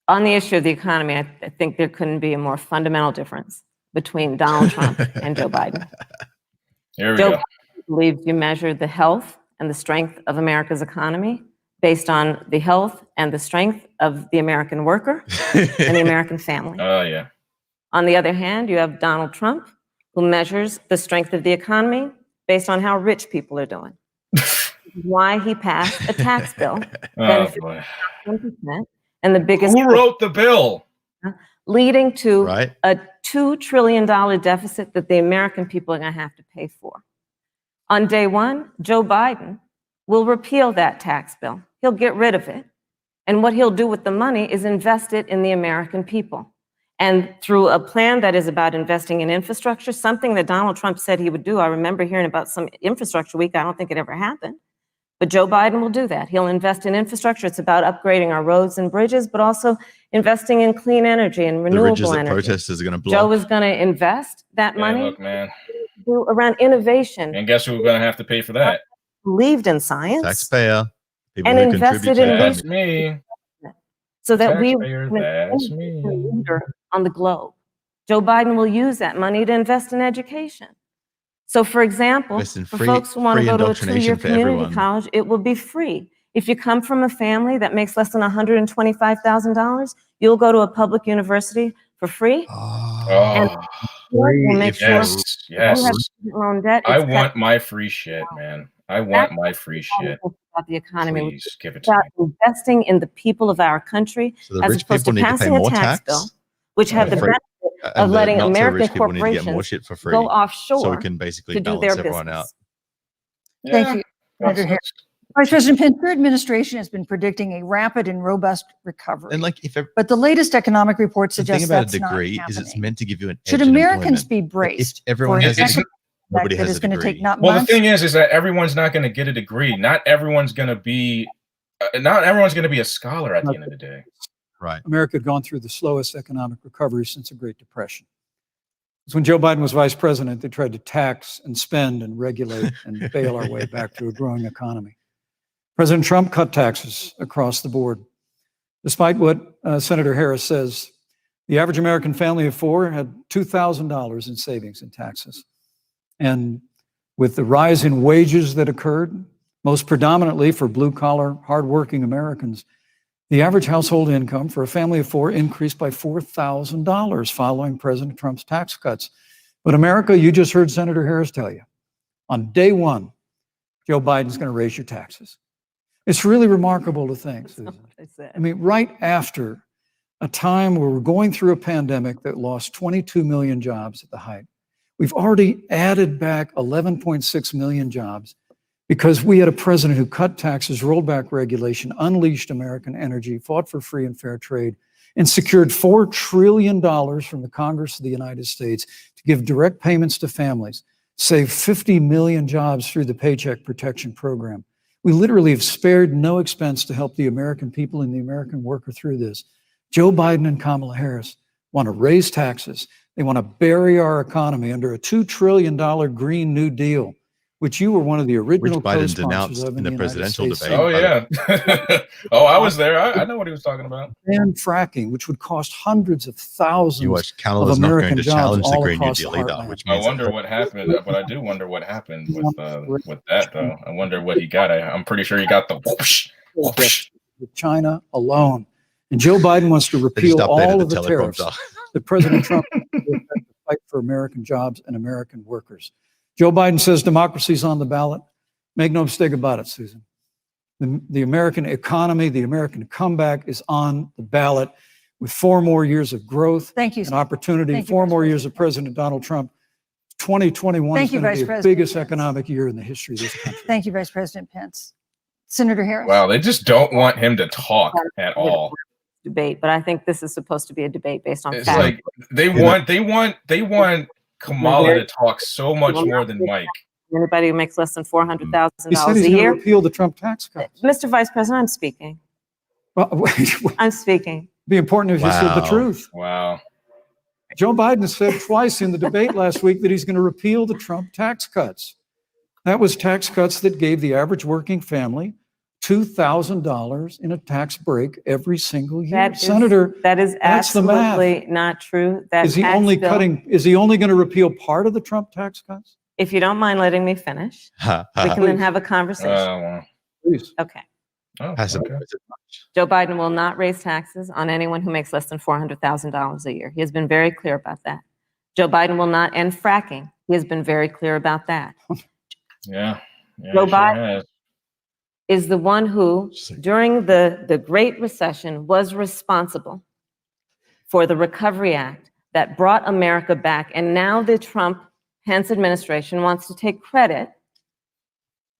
the issue of the economy, I think there couldn't be a more fundamental difference between Donald Trump and Joe Biden. Here we Joe go. Biden believes you measure the health and the strength of America's economy based on the health and the strength of the American worker and the American family. Oh, yeah. On the other hand, you have Donald Trump, who measures the strength of the economy based on how rich people are doing. Why he passed a tax bill Oh, boy. 1%, and the biggest Who wrote the bill? leading to Right? a $2 trillion deficit that the American people are going to have to pay for. On day one, Joe Biden will repeal that tax bill. He'll get rid of it. And what he'll do with the money is invest it in the American people. And through a plan that is about investing in infrastructure, something that Donald Trump said he would do. I remember hearing about some infrastructure week. I don't think it ever happened. But Joe Biden will do that. He'll invest in infrastructure. It's about upgrading our roads and bridges, but also investing in clean energy and renewable The bridges that energy. protesters are going to block. Joe is going to invest that money Look, man. around innovation. And guess who's going to have to pay for that? Believed in science. Taxpayer. People And who invested contribute to in the That's economy. me. So that we Taxpayer, that's me. leader on the globe. Joe Biden will use that money to invest in education. So, for example, Invest in for free- folks who want to free go to a indoctrination two-year for community everyone. college, it will be free. If you come from a family that makes less than $125,000, you'll go to a public university for free. Oh, We'll make sure yes, yes. you have student loan debt. I It's want my free shit, man. I want my free shit. about the economy. Please give it to About me. investing in the people of our country, So the as rich opposed people to need to pay passing a more tax tax. bill, which have the free- benefit and of the letting not so American rich people need to get more corporations shit for free. go offshore So we can basically to do balance their everyone business. out. Thank you, Senator Harris. Vice President Pence, your administration has been predicting a rapid and robust recovery. And like, if But the latest economic report the thing suggests about a that's not degree is happening. it's meant to give you an Should edge in Americans employment. be If braced everyone for has an a degree, economic nobody that has is a going to degree. take not Well, the months? thing is that everyone's not going to get a degree. Not everyone's going to be a scholar at the end of the day. Right. America had gone through the slowest economic recovery since the Great Depression. Because when Joe Biden was vice president, they tried to tax and spend and regulate and bail our way back to a growing economy. President Trump cut taxes across the board. Despite what Senator Harris says, the average American family of four had $2,000 in savings in taxes. And with the rise in wages that occurred, most predominantly for blue-collar, hardworking Americans, the average household income for a family of four increased by $4,000 following President Trump's tax cuts. But America, you just heard Senator Harris tell you, on day one, Joe Biden's going to raise your taxes. It's really remarkable to think, Susan. I mean, right after a time where we're going through a pandemic that lost 22 million jobs at the height, we've already added back 11.6 million jobs because we had a president who cut taxes, rolled back regulation, unleashed American energy, fought for free and fair trade, and secured $4 trillion from the Congress of the United States to give direct payments to families, save 50 million jobs through the Paycheck Protection Program. We literally have spared no expense to help the American people and the American worker through this. Joe Biden and Kamala Harris want to raise taxes. They want to bury our economy under a $2 trillion Green New Deal, which you were one of the original Which Biden co-sponsors denounced of in the United presidential States debate. Oh, yeah. Oh, I was there. I know what he was talking about. And fracking, which would cost hundreds of thousands You watch of Kamala's not American going to jobs challenge the all Green New across Deal the either, heartland. which I means wonder what happened, but I do wonder what happened with that, though. I wonder what he got. I'm pretty sure he got the whoosh, whoosh. With China alone. And Joe Biden wants to they just repeal updated all the of the tariffs teleprompter. that President Trump to fight for American jobs and American workers. Joe Biden says democracy's on the ballot. Make no mistake about it, Susan. The American economy, the American comeback is on the ballot with 4 more years of growth Thank you. and opportunity, Thank you, 4 Vice more years President. of President Donald Trump. 2021 Thank is you, going to Vice be the President biggest Pence. economic year in the history of this country. Thank you, Vice President Pence. Senator Harris. Wow, they just don't want him to talk at all. Debate, but I think this is supposed to be a debate based on It's facts. like they want Kamala to talk so much more than Mike. Anybody who makes less than He said $400,000 he's a going to year. repeal the Trump tax cuts. Mr. Vice President, I'm speaking. Well, I'm speaking. be important if you said the Wow. truth. Wow. Joe Biden said twice in the debate last week that he's going to repeal the Trump tax cuts. That was tax cuts that gave the average working family $2,000 in a tax break every single year. That is, Senator, that is that's the math. absolutely not true. That is he tax only bill- cutting? Is he only going to repeal part of the Trump tax cuts? If you don't mind letting me finish, we can then have a conversation. Please. Okay. Oh, Has okay. Joe Biden will not raise taxes on anyone who makes less than $400,000 a year. He has been very clear about that. Joe Biden will not end fracking. He has been very clear about that. Yeah. Joe he sure Biden has. is the one who, during the Great Recession, was responsible for the Recovery Act that brought America back. And now the Trump-Pence administration wants to take credit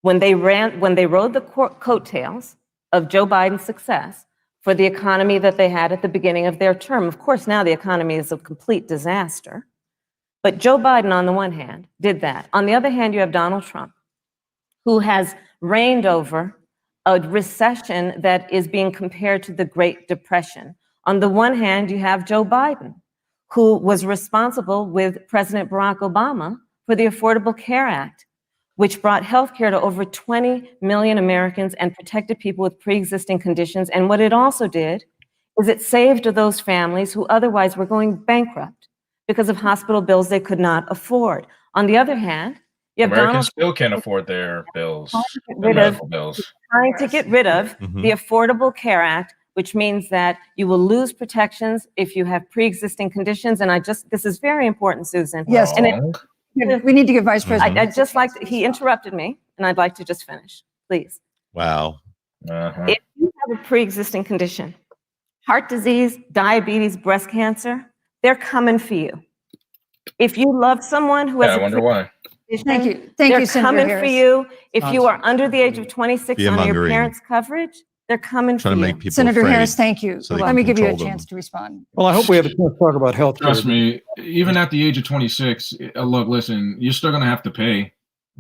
when they rode the coattails of Joe Biden's success for the economy that they had at the beginning of their term. Of course, now the economy is a complete disaster. But Joe Biden, on the one hand, did that. On the other hand, you have Donald Trump, who has reigned over a recession that is being compared to the Great Depression. On the one hand, you have Joe Biden, who was responsible with President Barack Obama for the Affordable Care Act, which brought health care to over 20 million Americans and protected people with pre-existing conditions. And what it also did is it saved those families who otherwise were going bankrupt because of hospital bills they could not afford. On the other hand, you have Americans still can't afford their bills, their medical bills. Trying to get rid of the Affordable Care Act, which means that you will lose protections if you have pre-existing conditions. And this is very important, Susan. Yes. And we need to give Vice President. I'd just like to, he interrupted me, and I'd like to just finish, please. Wow. If you have a pre-existing condition, heart disease, diabetes, breast cancer, they're coming for you. If you love someone who has I wonder why. Thank you. Thank you, Senator coming Harris. for you. If you are under the age of 26 on your parents' coverage, they're coming for Trying to you. make people Senator afraid Harris, thank you. so they Let can me give you a control chance them. to respond. Well, I hope we have a chance to talk about health care. Trust me, even at the age of 26, look, listen, you're still going to have to pay.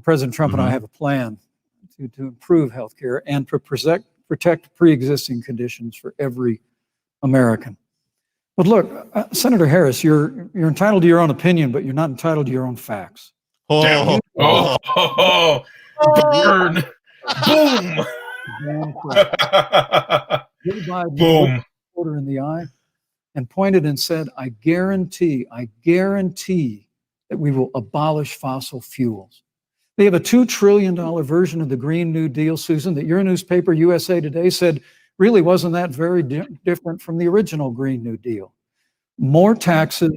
President Trump and I have a plan to improve health care and to protect pre-existing conditions for every American. But look, Senator Harris, you're entitled to your own opinion, but you're not entitled to your own facts. Oh, Burn. Boom. Boom. Reporter in the eye and pointed and said, I guarantee that we will abolish fossil fuels. They have a $2 trillion version of the Green New Deal, Susan, that your newspaper, USA Today, said really wasn't that very different from the original Green New Deal. More taxes,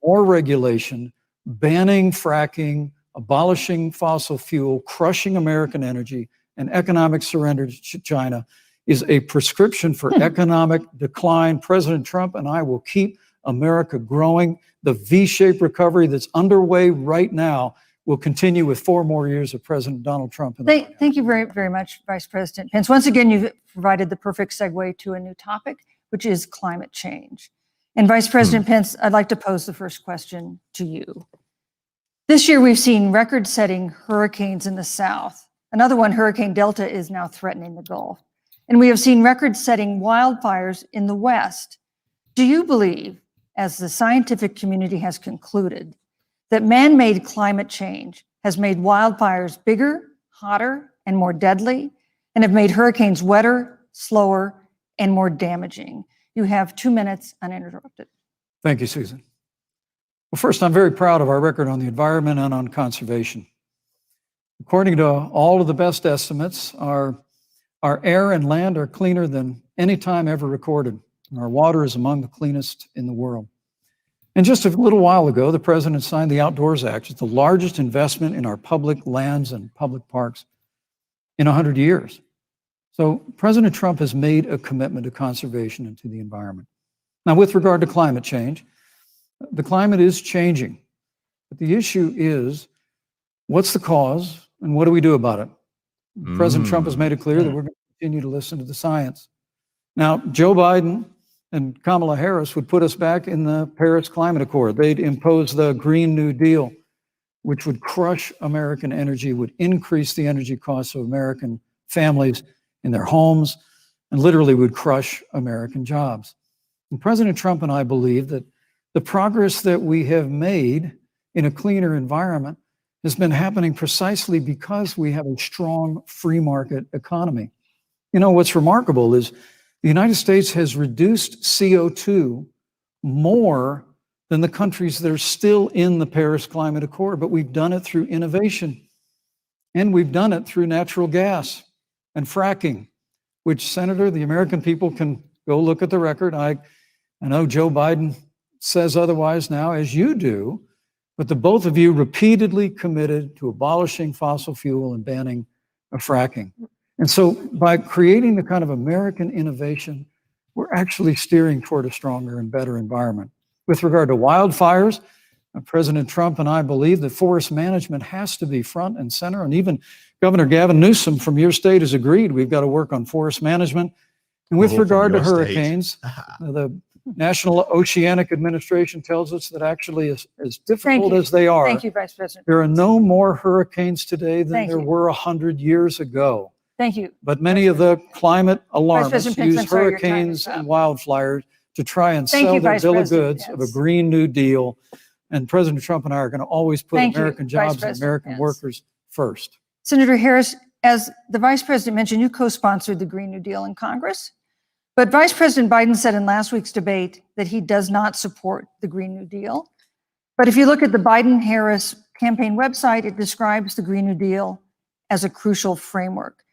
more regulation, banning fracking, abolishing fossil fuel, crushing American energy, and economic surrender to China is a prescription for economic decline. President Trump and I will keep America growing. The V-shaped recovery that's underway right now will continue with 4 more years of President Donald Trump. Thank you very, very much, Vice President Pence. Once again, you've provided the perfect segue to a new topic, which is climate change. And Vice President Pence, I'd like to pose the first question to you. This year, we've seen record-setting hurricanes in the South. Another one, Hurricane Delta, is now threatening the Gulf. And we have seen record-setting wildfires in the West. Do you believe, as the scientific community has concluded, that man-made climate change has made wildfires bigger, hotter, and more deadly, and have made hurricanes wetter, slower, and more damaging? You have 2 minutes uninterrupted. Thank you, Susan. Well, first, I'm very proud of our record on the environment and on conservation. According to all of the best estimates, our air and land are cleaner than any time ever recorded, and our water is among the cleanest in the world. And just a little while ago, the president signed the Outdoors Act. It's the largest investment in our public lands and public parks in 100 years. So President Trump has made a commitment to conservation and to the environment. Now, with regard to climate change, the climate is changing. But the issue is, what's the cause and what do we do about it? President Trump has made it clear that we're going to continue to listen to the science. Now, Joe Biden and Kamala Harris would put us back in the Paris Climate Accord. They'd impose the Green New Deal, which would crush American energy, would increase the energy costs of American families in their homes, and literally would crush American jobs. And President Trump and I believe that the progress that we have made in a cleaner environment has been happening precisely because we have a strong free market economy. You know, what's remarkable is the United States has reduced CO2 more than the countries that are still in the Paris Climate Accord, but we've done it through innovation. And we've done it through natural gas and fracking, which, Senator, the American people can go look at the record. I know Joe Biden says otherwise now, as you do, but the both of you repeatedly committed to abolishing fossil fuel and banning fracking. And so by creating the kind of American innovation, we're actually steering toward a stronger and better environment. With regard to wildfires, President Trump and I believe that forest management has to be front and center, and even Governor Gavin Newsom from your state has agreed we've got to work on forest management And with Oh, from regard to your state. hurricanes, the National Oceanic Administration tells us that actually as difficult as they are, Thank you, Vice President. there are no more hurricanes today than Thank there you. were 100 years ago. Thank you. But many of the climate alarmists President Pence, use I'm sorry, your time hurricanes is up. and wildfires to try and Thank sell you, their Vice bill of President goods of a Pence. Green New Deal. And President Trump and I are going to always put Thank you, American Vice jobs and President American Pence. workers first. Senator Harris, as the Vice President mentioned, you co-sponsored the Green New Deal in Congress. But Vice President Biden said in last week's debate that he does not support the Green New Deal. But if you look at the Biden-Harris campaign website, it describes the Green New Deal as a crucial framework.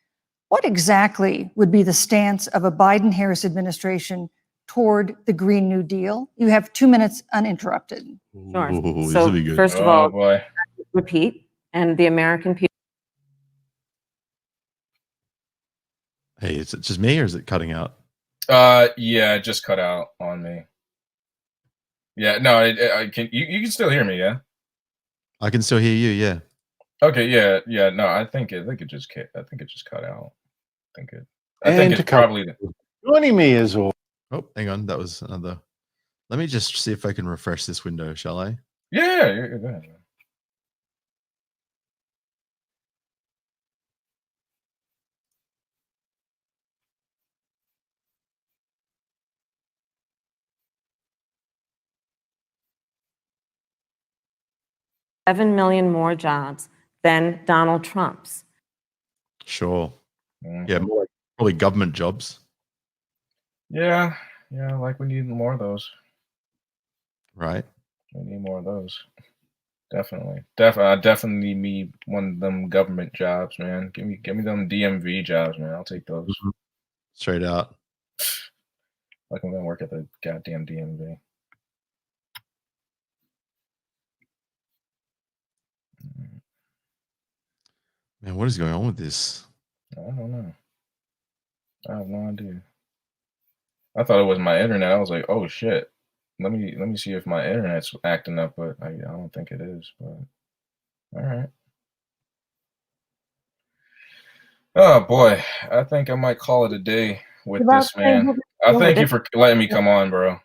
What exactly would be the stance of a Biden-Harris administration toward the Green New Deal? You have 2 minutes uninterrupted. Sure. Ooh, this So will be good. first of Oh all, boy. repeat, and the American people. Hey, is it just me or is it cutting out? Yeah, it just cut out on me. Yeah, no, I can. You can still hear me, yeah. I can still hear you. Yeah. Okay, yeah. No, I think it just cut out. I think And it's to come- probably. Joining me is all. Oh, hang on. That was another. Let me just see if I can refresh this window, shall I? Yeah, go ahead. $7 million more jobs than Donald Trump's. Sure. Mhm. Yeah, more like probably government jobs. Yeah, like we need more of those. Right. We need more of those. Definitely. Definitely need one of them government jobs, man. Give me them DMV jobs, man. I'll take those. Straight out. Like I'm gonna work at the goddamn DMV. Man, what is going on with this? I don't know. I have no idea. I thought it was my internet. I was like, oh shit. Let me see if my internet's acting up, but I don't think it is. But all right. Oh boy, I think I might call it a day with this, man. I thank you for letting me come on, bro.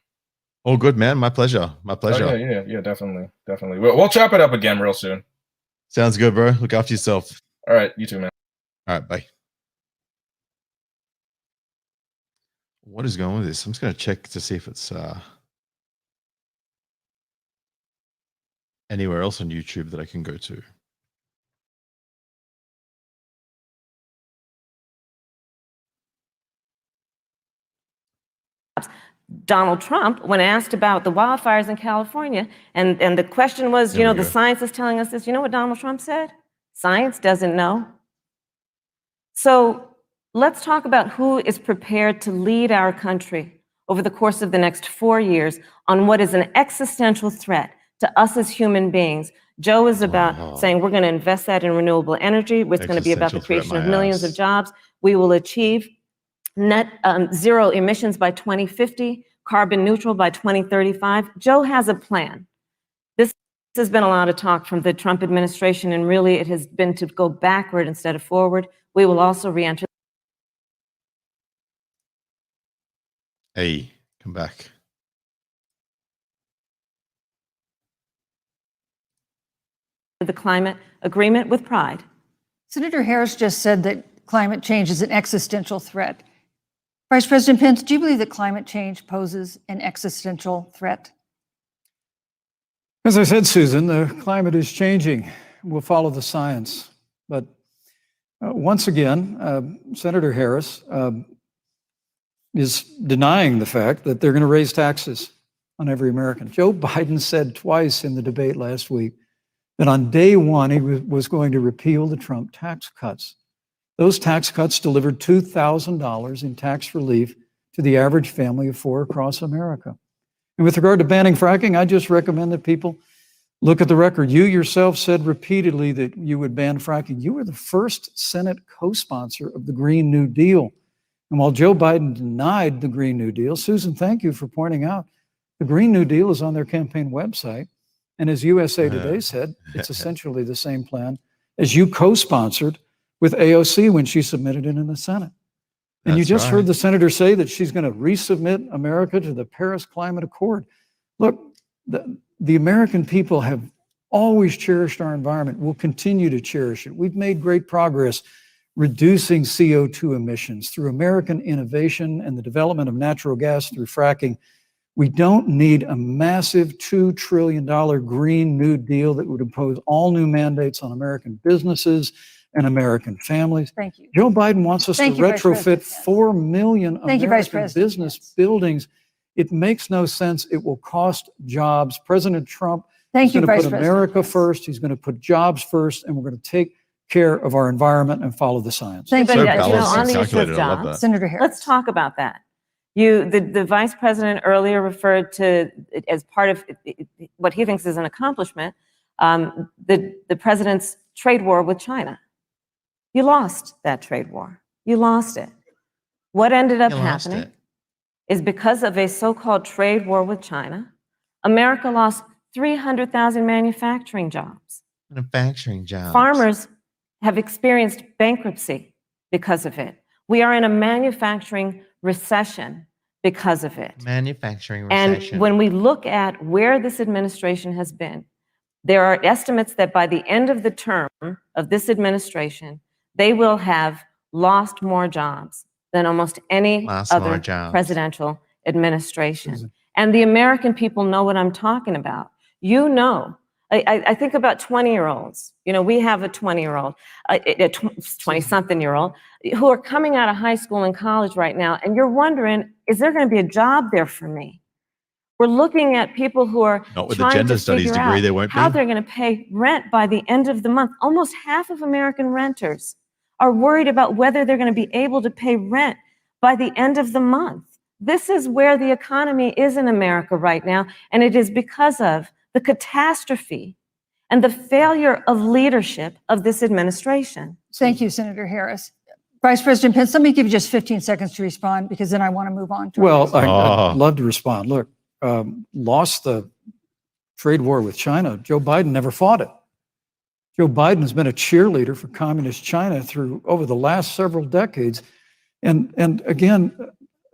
All good, man. My pleasure. My pleasure. Oh, yeah, definitely. We'll chop it up again real soon. Sounds good, bro. Look after yourself. All right, you too, man. All right, bye. What is going on with this? I'm just going to check to see if it's anywhere else on YouTube that I can go to. Donald Trump, when asked about the wildfires in California, and the question was, There we the go. science is telling us this. You know what Donald Trump said? Science doesn't know. So let's talk about who is prepared to lead our country over the course of the next 4 years on what is an existential threat to us as human beings. Joe is about saying we're going to invest that in renewable energy. It's going to be about the Existential threat, creation of my millions ass. of jobs. We will achieve net zero emissions by 2050, carbon neutral by 2035. Joe has a plan. This has been a lot of talk from the Trump administration, and really it has been to go backward instead of forward. We will also re-enter. Hey, come back. The climate agreement with pride. Senator Harris just said that climate change is an existential threat. Vice President Pence, do you believe that climate change poses an existential threat? As I said, Susan, the climate is changing. We'll follow the science. But once again, Senator Harris is denying the fact that they're going to raise taxes on every American. Joe Biden said twice in the debate last week that on day one, he was going to repeal the Trump tax cuts. Those tax cuts delivered $2,000 in tax relief to the average family of four across America. And with regard to banning fracking, I just recommend that people look at the record. You yourself said repeatedly that you would ban fracking. You were the first Senate co-sponsor of the Green New Deal. And while Joe Biden denied the Green New Deal, Susan, thank you for pointing out, the Green New Deal is on their campaign website. And as USA Today said, it's essentially the same plan as you co-sponsored with AOC when she submitted it in the Senate. And you That's just right. heard the senator say that she's going to resubmit America to the Paris Climate Accord. Look, the American people have always cherished our environment. We'll continue to cherish it. We've made great progress reducing CO2 emissions through American innovation and the development of natural gas through fracking. We don't need a massive $2 trillion Green New Deal that would impose all new mandates on American businesses and American families. Thank you. Joe Biden wants us to Thank you, Vice retrofit President. 4 million Thank you, Vice American President. business Yes. buildings. It makes no sense. It will cost jobs. President Trump Thank is you, going to Vice put President. America Yes. first. He's going to put jobs first, and we're going to take care of our environment and follow the science. Thank But you, So Vice balanced on and the issue of calculated. I love jobs, that. Senator Harris. let's talk about that. The vice president earlier referred to it as part of what he thinks is an accomplishment, the president's trade war with China. You lost that trade war. You lost it. What ended up You lost happening it. is because of a so-called trade war with China, America lost 300,000 manufacturing jobs. Manufacturing jobs. Farmers have experienced bankruptcy because of it. We are in a manufacturing recession because of it. Manufacturing And recession. when we look at where this administration has been, there are estimates that by the end of the term of this administration, they will have lost more jobs than almost any Lost more other jobs. presidential administration. And the American people know what I'm talking about. You know, I think about 20-year-olds. You know, we have a 20-year-old, a 20-something-year-old who are coming out of high school and college right now, and you're wondering, is there going to be a job there for me? We're looking at people who are Not with the trying gender to studies figure degree, out they won't how be. they're going to pay rent by the end of the month. Almost half of American renters are worried about whether they're going to be able to pay rent by the end of the month. This is where the economy is in America right now, and it is because of the catastrophe and the failure of leadership of this administration. Thank you, Senator Harris. Vice President Pence, let me give you just 15 seconds to respond because then I want to move on to Well, Oh. I'd love to respond. Look, lost the trade war with China. Joe Biden never fought it. Joe Biden has been a cheerleader for communist China through over the last several decades. And again,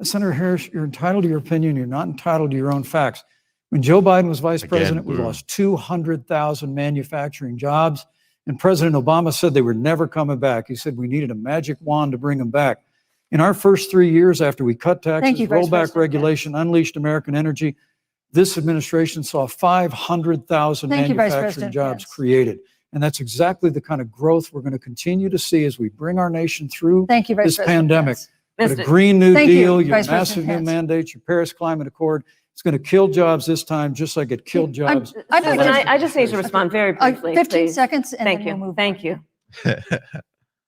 Senator Harris, you're entitled to your opinion. You're not entitled to your own facts. When Joe Biden was vice president, we lost 200,000 manufacturing jobs. And President Obama said they were never coming back. He said we needed a magic wand to bring them back. In our first 3 years after we cut taxes, you, Vice rolled back President. regulation, unleashed American energy, this administration saw 500,000 Thank you, Vice manufacturing President jobs Pence. created. And that's exactly the kind of growth we're going to continue to see as we bring our nation through Thank you, Vice this President pandemic. Pence. But a Mr. Green New Thank you, Deal, your Vice massive President new Pence. mandates, your Paris Climate Accord, it's going to kill jobs this time, just like it killed jobs. I'd Susan, like to- I just need to respond very briefly. 15 please. seconds and Thank then we'll you. move Thank on. you.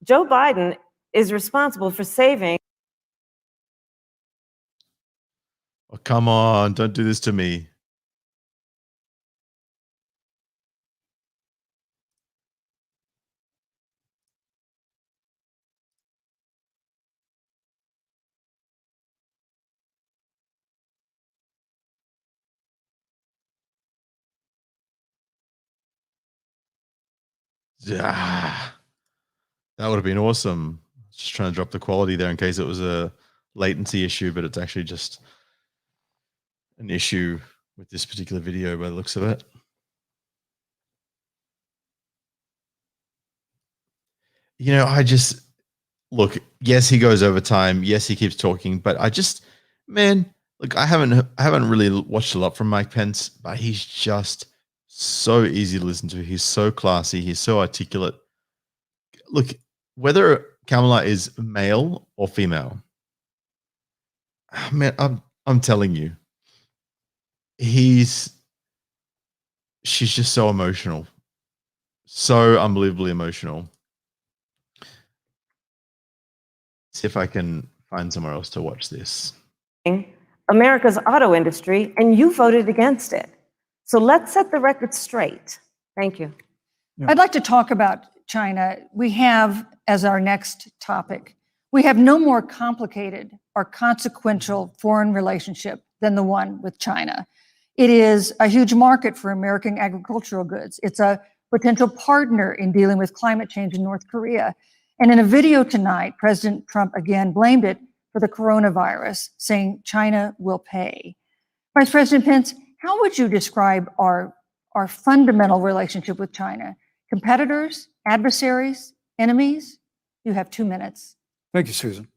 Joe Biden is responsible for saving. Oh, come on, don't do this to me. Yeah, that would have been awesome. Just trying to drop the quality there in case it was a latency issue, but it's actually just an issue with this particular video by the looks of it. You know, I just look, yes, he goes over time. Yes, he keeps talking, but I just, man, look, I haven't really watched a lot from Mike Pence, but he's just so easy to listen to. He's so classy. He's so articulate. Look, whether Kamala is male or female, man, I'm telling you, she's just so emotional, so unbelievably emotional. See if I can find somewhere else to watch this. America's auto industry, and you voted against it. So let's set the record straight. Thank you. I'd like to talk about China. We have, as our next topic, we have no more complicated or consequential foreign relationship than the one with China. It is a huge market for American agricultural goods. It's a potential partner in dealing with climate change in North Korea. And in a video tonight, President Trump again blamed it for the coronavirus, saying China will pay. Vice President Pence, how would you describe our fundamental relationship with China? Competitors, adversaries, enemies? You have 2 minutes. Thank you, Susan.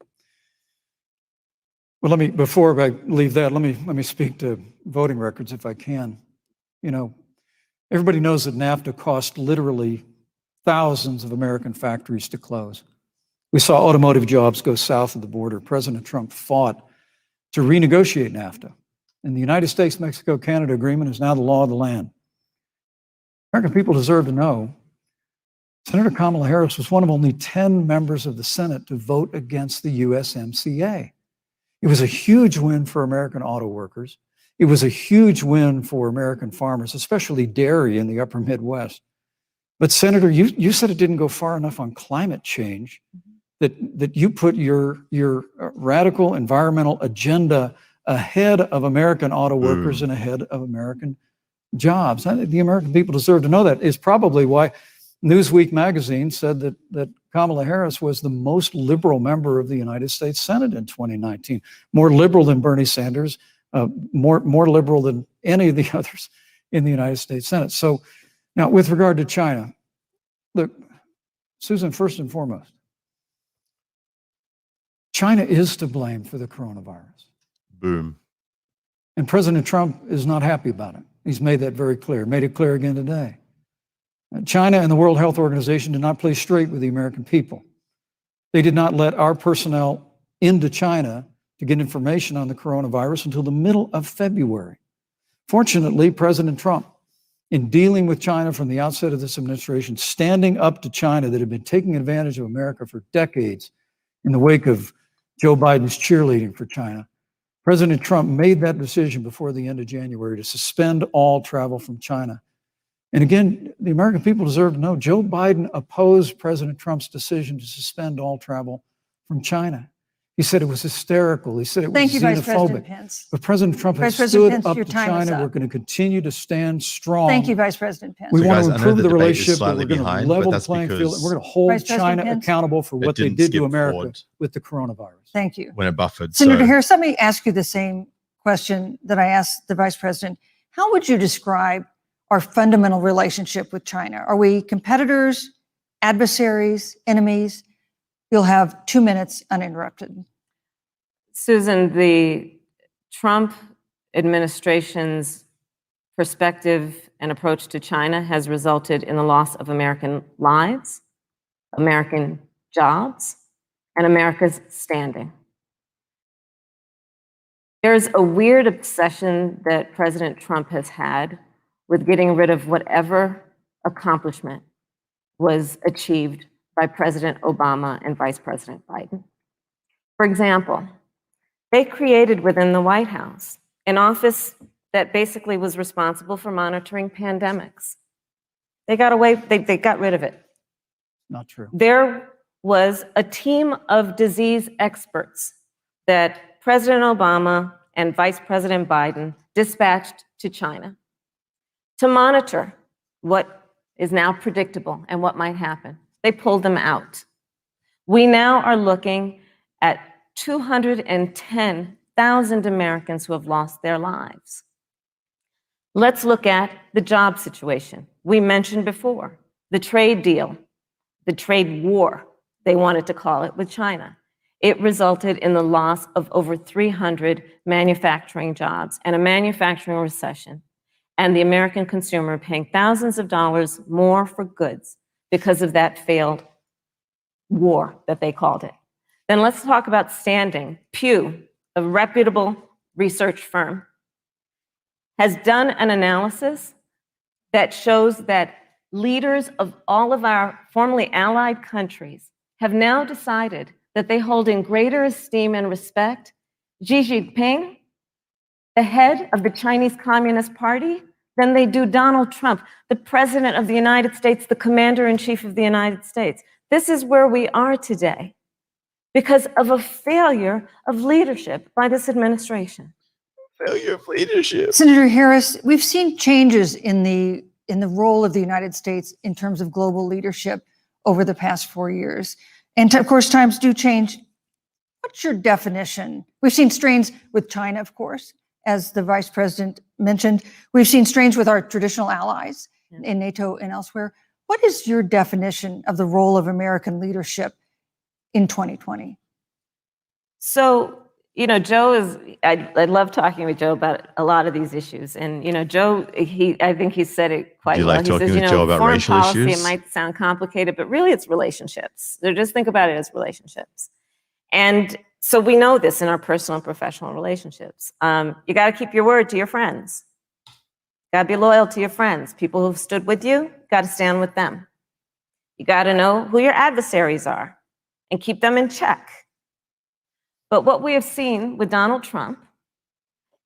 Well, before I leave that, let me speak to voting records if I can. You know, everybody knows that NAFTA cost literally thousands of American factories to close. We saw automotive jobs go south of the border. President Trump fought to renegotiate NAFTA. And the United States-Mexico-Canada agreement is now the law of the land. American people deserve to know Senator Kamala Harris was one of only 10 members of the Senate to vote against the USMCA. It was a huge win for American auto workers. It was a huge win for American farmers, especially dairy in the upper Midwest. But Senator, you said it didn't go far enough on climate change, that you put your radical environmental agenda ahead of American auto workers and ahead of American jobs. The American people deserve to know that. Is probably why Newsweek magazine said that Kamala Harris was the most liberal member of the United States Senate in 2019, more liberal than Bernie Sanders, more liberal than any of the others in the United States Senate. So now with regard to China, look, Susan, first and foremost, China is to blame for the coronavirus. Boom. And President Trump is not happy about it. He's made that very clear, made it clear again today. China and the World Health Organization did not play straight with the American people. They did not let our personnel into China to get information on the coronavirus until the middle of February. Fortunately, President Trump, in dealing with China from the outset of this administration, standing up to China that had been taking advantage of America for decades in the wake of Joe Biden's cheerleading for China, President Trump made that decision before the end of January to suspend all travel from China. And again, the American people deserve to know Joe Biden opposed President Trump's decision to suspend all travel from China. He said it was hysterical. He said it was Thank you, Vice President xenophobic. Pence. But President Trump has stood up to China. We're going to continue to stand strong. Thank you, Vice President Pence. We So want guys, to I know improve the the debate is relationship, but slightly we're going to behind, but level the that's playing field. because And we're going to hold Vice President China Pence? accountable for It what they didn't did skip to America forward with the coronavirus. Thank you. when it buffered. Senator So Harris, let me ask you the same question that I asked the Vice President. How would you describe our fundamental relationship with China? Are we competitors, adversaries, enemies? You'll have 2 minutes uninterrupted. Susan, the Trump administration's perspective and approach to China has resulted in the loss of American lives, American jobs, and America's standing. There's a weird obsession that President Trump has had with getting rid of whatever accomplishment was achieved by President Obama and Vice President Biden. For example, they created within the White House an office that basically was responsible for monitoring pandemics. They got rid of it. Not true. There was a team of disease experts that President Obama and Vice President Biden dispatched to China to monitor what is now predictable and what might happen. They pulled them out. We now are looking at 210,000 Americans who have lost their lives. Let's look at the job situation. We mentioned before the trade deal, the trade war, they wanted to call it, with China. It resulted in the loss of over 300 manufacturing jobs and a manufacturing recession, and the American consumer paying thousands of dollars more for goods because of that failed war that they called it. Then let's talk about standing. Pew, a reputable research firm, has done an analysis that shows that leaders of all of our formerly allied countries have now decided that they hold in greater esteem and respect Xi Jinping, the head of the Chinese Communist Party, than they do Donald Trump, the President of the United States, the Commander-in-Chief of the United States. This is where we are today because of a failure of leadership by this administration. failure of leadership. Senator Harris, we've seen changes in the role of the United States in terms of global leadership over the past 4 years. And of course, times do change what's your definition? We've seen strains with China, of course, as the Vice President mentioned. We've seen strains with our traditional allies in NATO and elsewhere. What is your definition of the role of American leadership in 2020? So, you know, Joe is, I love talking with Joe about a lot of these issues. And, you know, Joe, I think he said it quite well. Like he talking says, with you know, Joe about foreign racial policy, issues? it might sound complicated, but really it's relationships. So just think about it as relationships. And so we know this in our personal and professional relationships. You got to keep your word to your friends. Got to be loyal to your friends. People who've stood with you, got to stand with them. You got to know who your adversaries are and keep them in check. But what we have seen with Donald Trump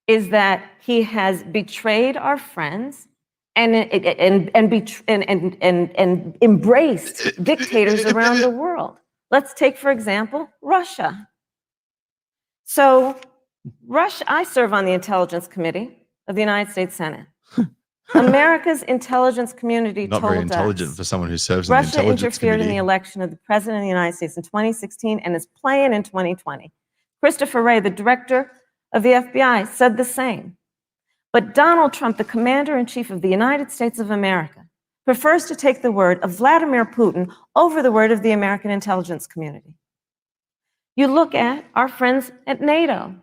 is that he has betrayed our friends and embraced dictators around the world. Let's take, for example, Russia. So Russia, I serve on the Intelligence Committee of the United States Senate. America's intelligence community Not told very intelligent us for someone who serves in the Russia Intelligence interfered in Committee. the election of the President of the United States in 2016 and is playing in 2020. Christopher Wray, the director of the FBI, said the same. But Donald Trump, the commander-in-chief of the United States of America, prefers to take the word of Vladimir Putin over the word of the American intelligence community. You look at our friends at NATO.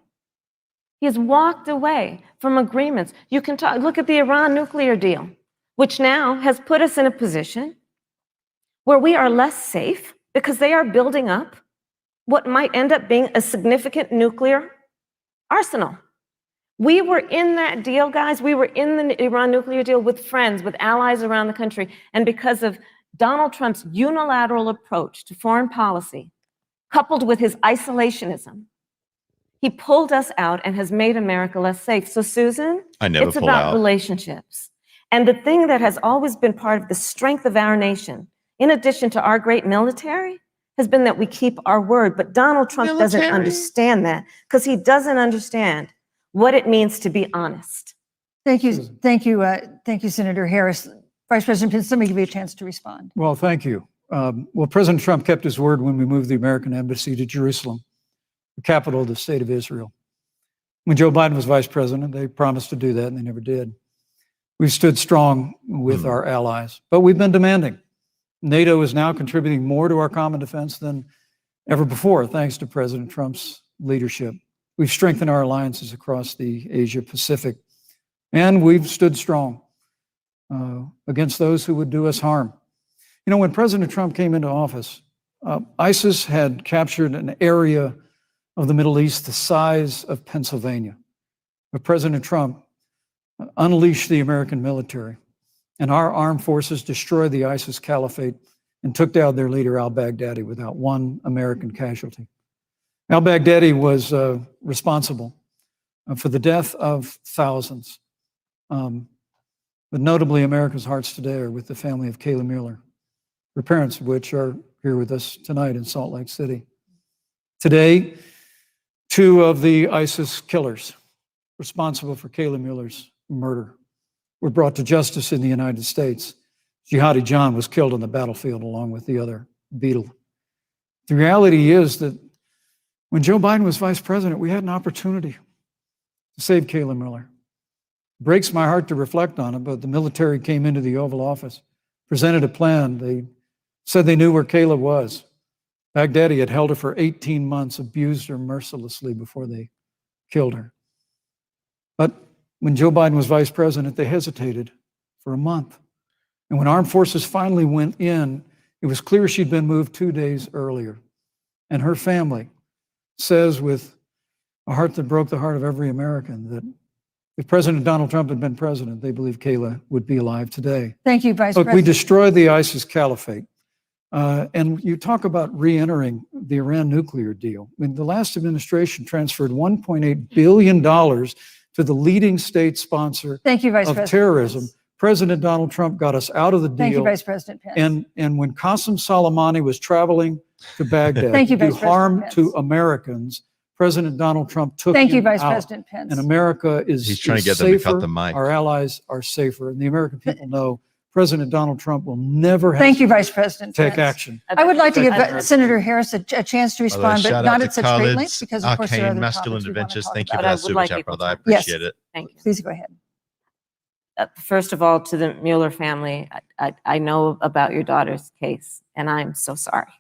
He has walked away from agreements. You can look at the Iran nuclear deal, which now has put us in a position where we are less safe because they are building up what might end up being a significant nuclear arsenal. We were in that deal, guys. We were in the Iran nuclear deal with friends, with allies around the country. And because of Donald Trump's unilateral approach to foreign policy, coupled with his isolationism, he pulled us out and has made America less safe. So, Susan, it's about relationships. And the thing that has always been part of the strength of our nation, in addition to our great military, has been that we keep our word. But Donald Trump doesn't understand that because he doesn't understand what it means to be honest. Thank you, Senator Harris. Vice President Pence, let me give you a chance to respond. Well, thank you. Well, President Trump kept his word when we moved the American embassy to Jerusalem, the capital of the state of Israel. When Joe Biden was vice president, they promised to do that, and they never did. We've stood strong with our allies, but we've been demanding. NATO is now contributing more to our common defense than ever before, thanks to President Trump's leadership. We've strengthened our alliances across the Asia-Pacific, and we've stood strong against those who would do us harm. You know, when President Trump came into office, ISIS had captured an area of the Middle East the size of Pennsylvania. But President Trump unleashed the American military, and our armed forces destroyed the ISIS caliphate and took down their leader, al-Baghdadi, without one American casualty. Al-Baghdadi was responsible for the death of thousands. But notably, America's hearts today are with the family of Kayla Mueller, her parents of which are here with us tonight in Salt Lake City. Today, 2 of the ISIS killers responsible for Kayla Mueller's murder were brought to justice in the United States. Jihadi John was killed on the battlefield along with the other beetle. The reality is that when Joe Biden was vice president, we had an opportunity to save Kayla Mueller. It breaks my heart to reflect on it, but the military came into the Oval Office, presented a plan. They said they knew where Kayla was. Baghdadi had held her for 18 months, abused her mercilessly before they killed her. But when Joe Biden was vice president, they hesitated for a month. And when armed forces finally went in, it was clear she'd been moved 2 days earlier. And her family says with a heart that broke the heart of every American that if President Donald Trump had been president, they believe Kayla would be alive today. Thank you, Vice Look, President. we destroyed the ISIS caliphate. And you talk about re-entering the Iran nuclear deal. I mean, the last administration transferred $1.8 billion to the leading state sponsor Thank you, Vice of President terrorism. Pence. President Donald Trump got us out of the deal. Thank you, Vice President Pence. And when Qasem Soleimani was traveling to Baghdad Thank you, to do Vice President harm Pence. to Americans, President Donald Trump took Thank you, him Vice out. President Pence. And America is He's trying to is get them to safer. cut the mic. Our allies are safer. And the American people know President Donald Trump will never Thank you, Vice President take Pence. action. I would like to give I'd- Senator Harris a chance to By the way, respond, but shout not out at to such great Khaled's lengths because, of course, there are Arcane other Masculine topics we want to Adventures. talk Thank you about. for I that would super like chat, equal brother. I time. Yes. appreciate it. Thank you. Please go ahead. First of all, to the Mueller family, I know about your daughter's case, and I'm so sorry.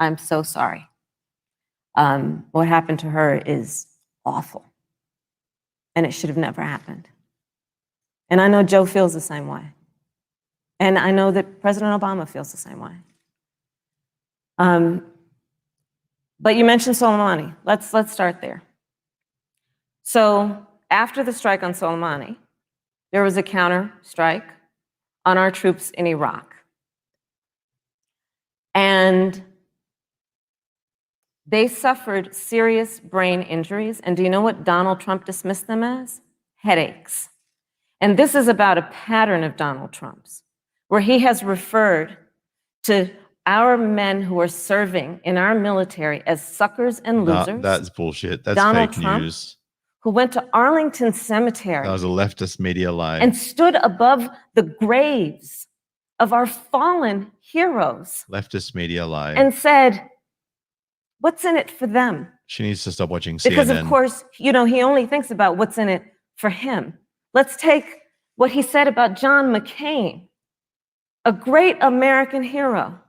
I'm so sorry. What happened to her is awful, and it should have never happened. And I know Joe feels the same way. And I know that President Obama feels the same way. But you mentioned Soleimani. Let's start there. So after the strike on Soleimani, there was a counter strike on our troops in Iraq. And they suffered serious brain injuries. And do you know what Donald Trump dismissed them as? Headaches. And this is about a pattern of Donald Trump's, where he has referred to our men who are serving in our military as suckers and losers. That's bullshit. That's Donald fake Trump, news. who went to Arlington Cemetery That was a leftist media lie. and stood above the graves of our fallen heroes Leftist media lie. and said, what's in it for them? She needs to stop watching CNN. Because of course, he only thinks about what's in it for him. Let's take what he said about John McCain, a great American hero.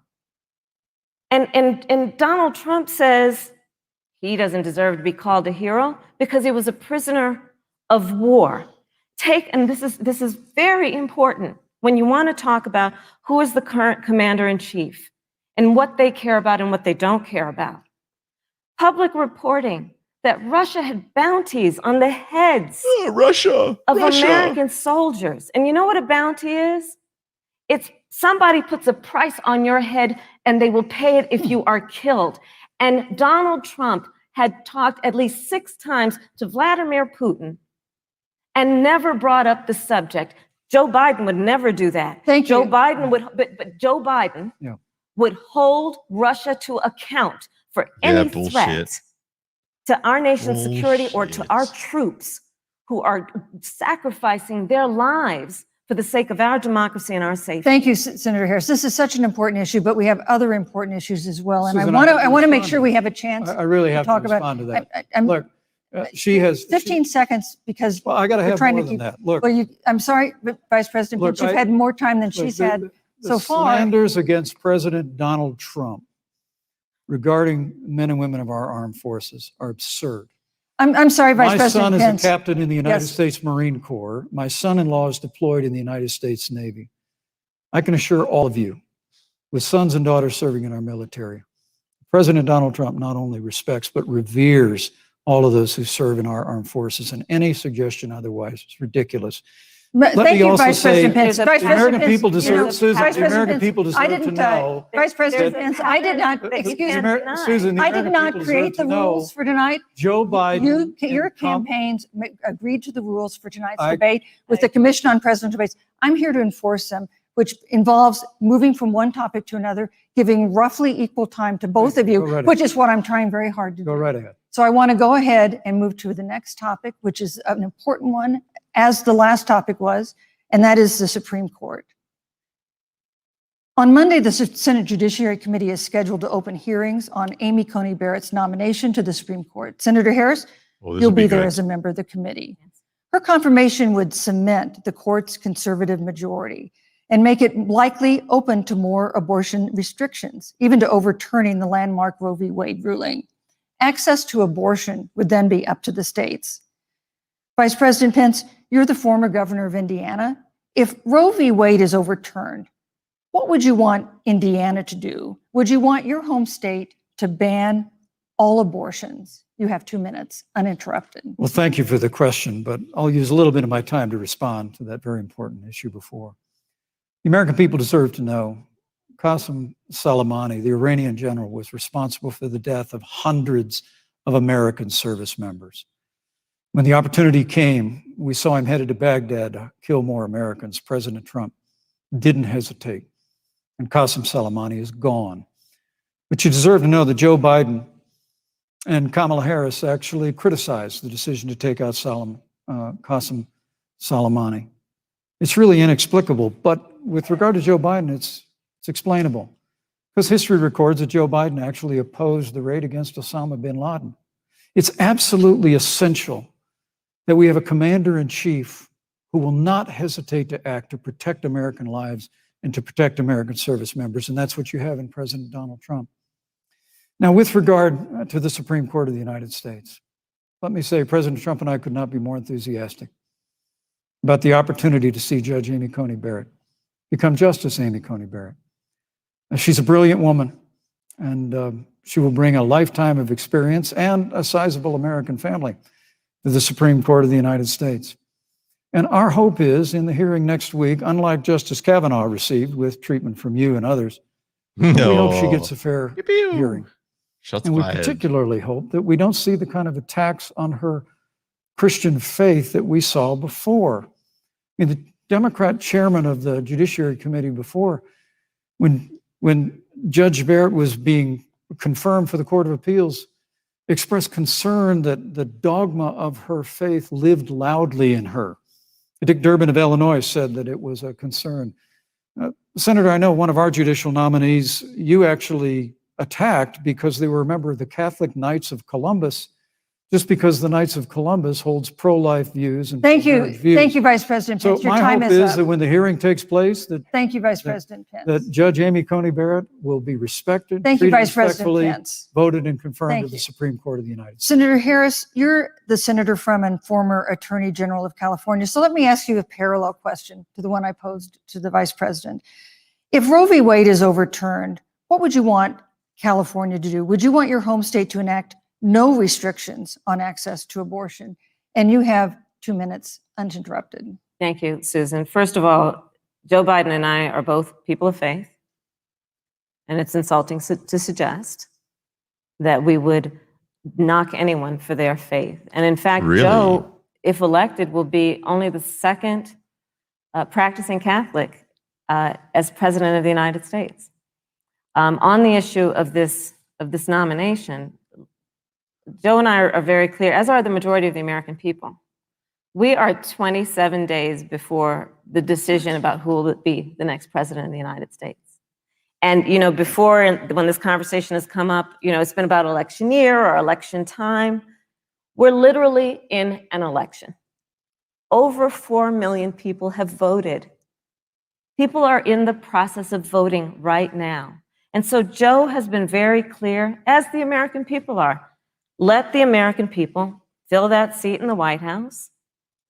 And Donald Trump says he doesn't deserve to be called a hero because he was a prisoner of war. And this is very important when you want to talk about who is the current commander-in-chief and what they care about and what they don't care about. Public reporting that Russia had bounties on the heads Russia of American soldiers. And you know what a bounty is? It's somebody puts a price on your head and they will pay it if you are killed. And Donald Trump had talked at least 6 times to Vladimir Putin and never brought up the subject. Joe Biden would never do that. Joe Biden would, but Joe Biden would hold Russia to account for any threat to our nation's security or to our troops who are sacrificing their lives for the sake of our democracy and our safety. Thank you, Senator Harris. This is such an important issue, but we have other important issues as well. And Susan, I want to make sure we have a chance I really have to talk respond about, to that. Look, she has 15 seconds because well, I got to we're have trying more to than keep. that. Look, well, I'm sorry, but Vice President Pence, you've had more time than she's had so far. Slanders against President Donald Trump regarding men and women of our armed forces are absurd. I'm sorry, Vice President My son Pence. is a captain in the United Yes. States Marine Corps. My son-in-law is deployed in the United States Navy. I can assure all of you, with sons and daughters serving in our military, President Donald Trump not only respects but reveres all of those who serve in our armed forces, and any suggestion otherwise is ridiculous. Thank you, Vice President Pence. The Vice American President people Pence, deserve, Susan, Vice the President American Pence, people I deserve to didn't, know. Vice President that- Pence, I did not, excuse me, Susan, the I did American not people create deserve the to rules know for tonight. Joe Biden. Your and Trump- campaigns agreed to the rules for tonight's debate with the Commission on Presidential Debates. I'm here to enforce them, which involves moving from one topic to another, giving roughly equal time to both of you, Go right which is what I'm trying very hard to do. Go right ahead. So I want to go ahead and move to the next topic, which is an important one, as the last topic was, and that is the Supreme Court. On Monday, the Senate Judiciary Committee is scheduled to open hearings on Amy Coney Barrett's nomination to the Supreme Court. Senator Harris, you'll be there as a member of the committee. Her confirmation would cement the court's conservative majority and make it likely open to more abortion restrictions, even to overturning the landmark Roe v. Wade ruling. Access to abortion would then be up to the states. Vice President Pence, you're the former governor of Indiana. If Roe v. Wade is overturned, what would you want Indiana to do? Would you want your home state to ban all abortions? You have 2 minutes, uninterrupted. Well, thank you for the question, but I'll use a little bit of my time to respond to that very important issue before. The American people deserve to know Qasem Soleimani, the Iranian general, was responsible for the death of hundreds of American service members. When the opportunity came, we saw him headed to Baghdad to kill more Americans. President Trump didn't hesitate, and Qasem Soleimani is gone. But you deserve to know that Joe Biden and Kamala Harris actually criticized the decision to take out Qasem Soleimani. It's really inexplicable. But with regard to Joe Biden, it's explainable. Because history records that Joe Biden actually opposed the raid against Osama bin Laden. It's absolutely essential that we have a commander-in-chief who will not hesitate to act to protect American lives and to protect American service members. And that's what you have in President Donald Trump. Now, with regard to the Supreme Court of the United States, let me say President Trump and I could not be more enthusiastic about the opportunity to see Judge Amy Coney Barrett become Justice Amy Coney Barrett. She's a brilliant woman, and she will bring a lifetime of experience and a sizable American family to the Supreme Court of the United States. And our hope is, in the hearing next week, unlike Justice Kavanaugh received with treatment from you and others, we hope she gets a fair hearing. Shots and we fired. particularly hope that we don't see the kind of attacks on her Christian faith that we saw before. I mean, the Democrat chairman of the Judiciary Committee before, when Judge Barrett was being confirmed for the Court of Appeals, expressed concern that the dogma of her faith lived loudly in her. Dick Durbin of Illinois said that it was a concern. Senator, I know one of our judicial nominees, you actually attacked because they were a member of the Catholic Knights of Columbus, just because the Knights of Columbus holds pro-life views and Thank you. pro-marriage views. Thank you, Vice President Pence. So Your my time hope is is up. that when the hearing takes place, Thank you, Vice President Pence. that Judge Amy Coney Barrett will be respected, Thank you, treated Vice President respectfully, Pence. voted and confirmed Thank to the you. Supreme Court of the United States. Senator Harris, you're the senator from and former Attorney General of California. So let me ask you a parallel question to the one I posed to the Vice President. If Roe v. Wade is overturned, what would you want California to do? Would you want your home state to enact no restrictions on access to abortion? And you have 2 minutes uninterrupted. Thank you, Susan. First of all, Joe Biden and I are both people of faith, and it's insulting to suggest that we would knock anyone for their faith. And in fact, Really? Joe, if elected, will be only the second practicing Catholic as president of the United States. On the issue of this nomination, Joe and I are very clear, as are the majority of the American people. We are 27 days before the decision about who will be the next president of the United States. And, you know, before, when this conversation has come up, you know, it's been about election year or election time. We're literally in an election. Over 4 million people have voted. People are in the process of voting right now. And so Joe has been very clear, as the American people are. Let the American people fill that seat in the White House,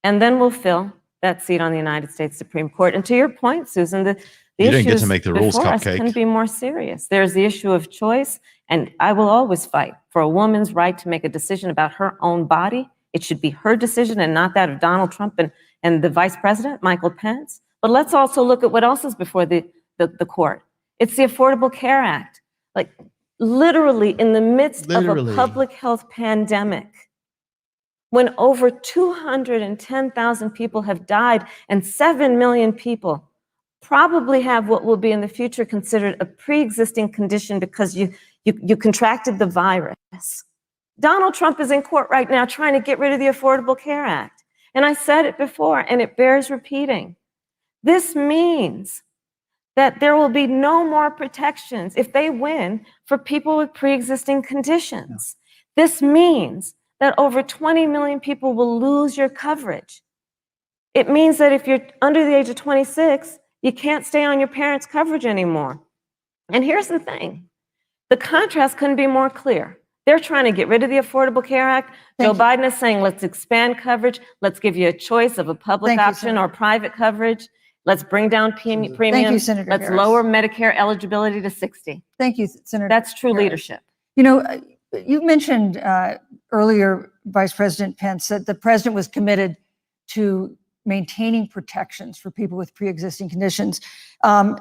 and then we'll fill that seat on the United States Supreme Court. And to your point, Susan, the You didn't get issues to make the rules, before us cupcake. couldn't be more serious. There's the issue of choice, and I will always fight for a woman's right to make a decision about her own body. It should be her decision and not that of Donald Trump and the Vice President, Michael Pence. But let's also look at what else is before the court. It's the Affordable Care Act. Like, literally in the midst of a public health pandemic, when over 210,000 people have died and 7 million people probably have what will be in the future considered a pre-existing condition because you contracted the virus. Donald Trump is in court right now trying to get rid of the Affordable Care Act. And I said it before, and it bears repeating. This means that there will be no more protections if they win for people with pre-existing conditions. This means that over 20 million people will lose your coverage. It means that if you're under the age of 26, you can't stay on your parents' coverage anymore. And here's the thing, the contrast couldn't be more clear. They're trying to get rid of the Affordable Care Act. Joe Biden is saying, let's expand coverage. Let's give you a choice of a public option or private coverage. Let's bring down premiums. Thank you, Senator Let's Harris. lower Medicare eligibility to 60. Thank you, Senator. That's true Harris. leadership. You know, you mentioned earlier, Vice President Pence, that the president was committed to maintaining protections for people with pre-existing conditions. But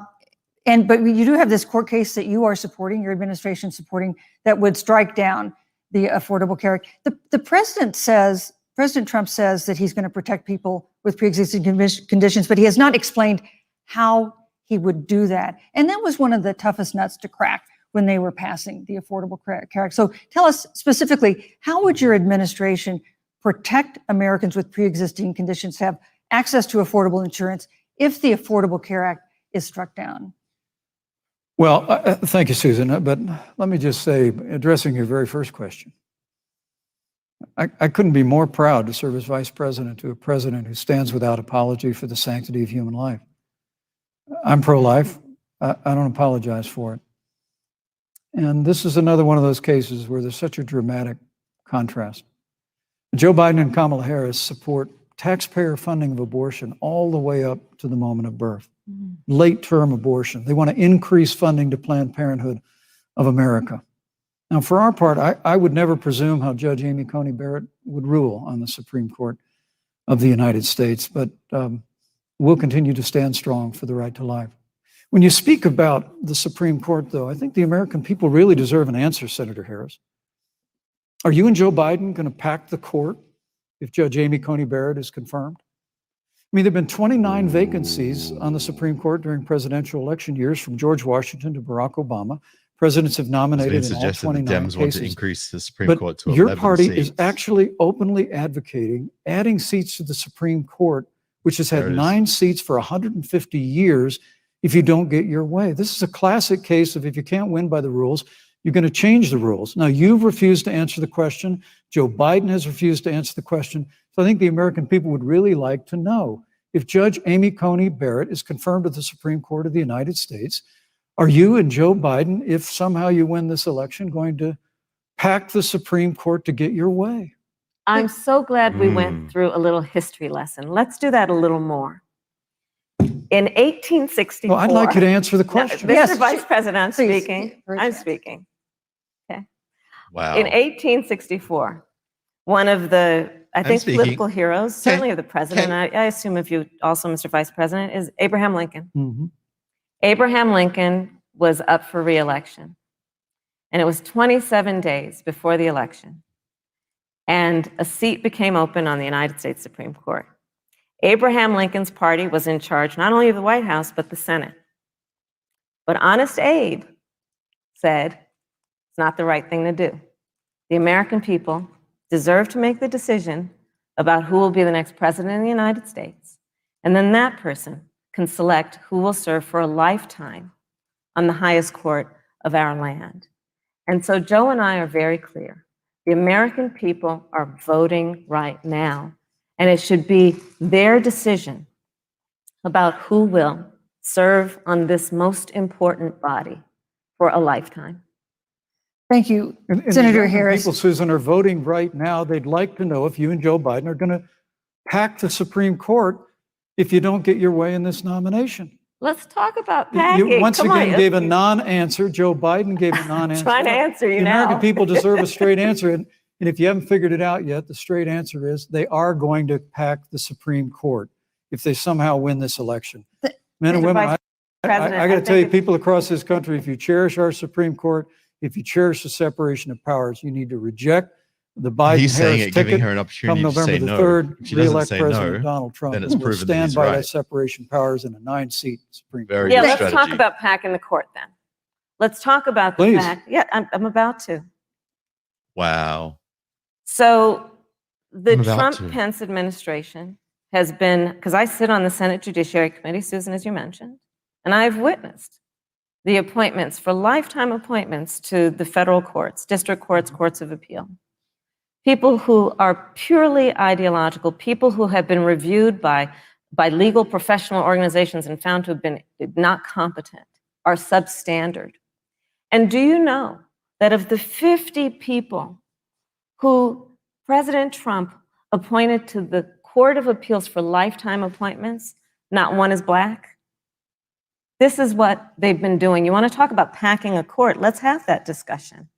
you do have this court case that you are supporting, your administration supporting, that would strike down the Affordable Care Act. The president says, President Trump says that he's going to protect people with pre-existing conditions, but he has not explained how he would do that. And that was one of the toughest nuts to crack when they were passing the Affordable Care Act. So tell us specifically, how would your administration protect Americans with pre-existing conditions to have access to affordable insurance if the Affordable Care Act is struck down? Well, thank you, Susan. But let me just say, addressing your very first question, I couldn't be more proud to serve as vice president to a president who stands without apology for the sanctity of human life. I'm pro-life. I don't apologize for it. And this is another one of those cases where there's such a dramatic contrast. Joe Biden and Kamala Harris support taxpayer funding of abortion all the way up to the moment of birth. Late-term abortion. They want to increase funding to Planned Parenthood of America. Now, for our part, I would never presume how Judge Amy Coney Barrett would rule on the Supreme Court of the United States, but we'll continue to stand strong for the right to life. When you speak about the Supreme Court, though, I think the American people really deserve an answer, Senator Harris. Are you and Joe Biden going to pack the court if Judge Amy Coney Barrett is confirmed? I mean, there have been 29 vacancies on the Supreme Court during presidential election years, from George Washington to Barack Obama. Presidents have nominated in all 29 Dems want to cases. increase the Supreme But Court to 11 your party seats. is actually openly advocating adding seats to the Supreme Court, which has had There it is. 9 seats for 150 years, if you don't get your way. This is a classic case of if you can't win by the rules, you're going to change the rules. Now, you've refused to answer the question. Joe Biden has refused to answer the question. So I think the American people would really like to know, if Judge Amy Coney Barrett is confirmed at the Supreme Court of the United States, are you and Joe Biden, if somehow you win this election, going to pack the Supreme Court to get your way? I'm so glad we went through a little history lesson. Let's do that a little more. In 1864. Well, I'd like you to answer the question. No, Mr. Yes, Vice President, I'm please. speaking. Very I'm fast. speaking. Okay. Wow. In 1864, one of the, I think, speaking. political heroes, certainly of the president, I assume if you also, Mr. Vice President, is Abraham Lincoln. Mhm. Abraham Lincoln was up for re-election, and it was 27 days before the election, and a seat became open on the United States Supreme Court. Abraham Lincoln's party was in charge not only of the White House, but the Senate. But Honest Abe said it's not the right thing to do. The American people deserve to make the decision about who will be the next president of the United States, and then that person can select who will serve for a lifetime on the highest court of our land. And so Joe and I are very clear. The American people are voting right now, and it should be their decision about who will serve on this most important body for a lifetime. Thank you, And Senator the American Harris. people, Susan, are voting right now. They'd like to know if you and Joe Biden are going to pack the Supreme Court if you don't get your way in this nomination. Let's talk about packing. You once Come again on. gave a non-answer. Joe Biden gave a non-answer. Trying to answer you The now. American people deserve a straight answer. And if you haven't figured it out yet, the straight answer is they are going to pack the Supreme Court if they somehow win this election. Men and Mr. women, Vice I President, got to think tell you, it's- people across this country, if you cherish our Supreme Court, if you cherish the separation of powers, you need to reject the He's saying Biden-Harris it, giving ticket. her an Come opportunity to November say the no. 3rd, If she doesn't re-elect say President no, Donald Trump. then it's and we'll proven that stand he's by right. that separation of powers in a 9-seat Supreme Very Court. Yeah, good let's talk strategy. about packing the court then. Let's talk about the Please. fact. Yeah, I'm about to. Wow. So the I'm about to. Trump-Pence administration has been, because I sit on the Senate Judiciary Committee, Susan, as you mentioned, and I've witnessed the appointments for lifetime appointments to the federal courts, district courts, courts of appeal. People who are purely ideological, people who have been reviewed by legal professional organizations and found to have been not competent, are substandard. And do you know that of the 50 people who President Trump appointed to the Court of Appeals for lifetime appointments, not one is Black? This is what they've been doing. You want to talk about packing a court? Let's have that discussion.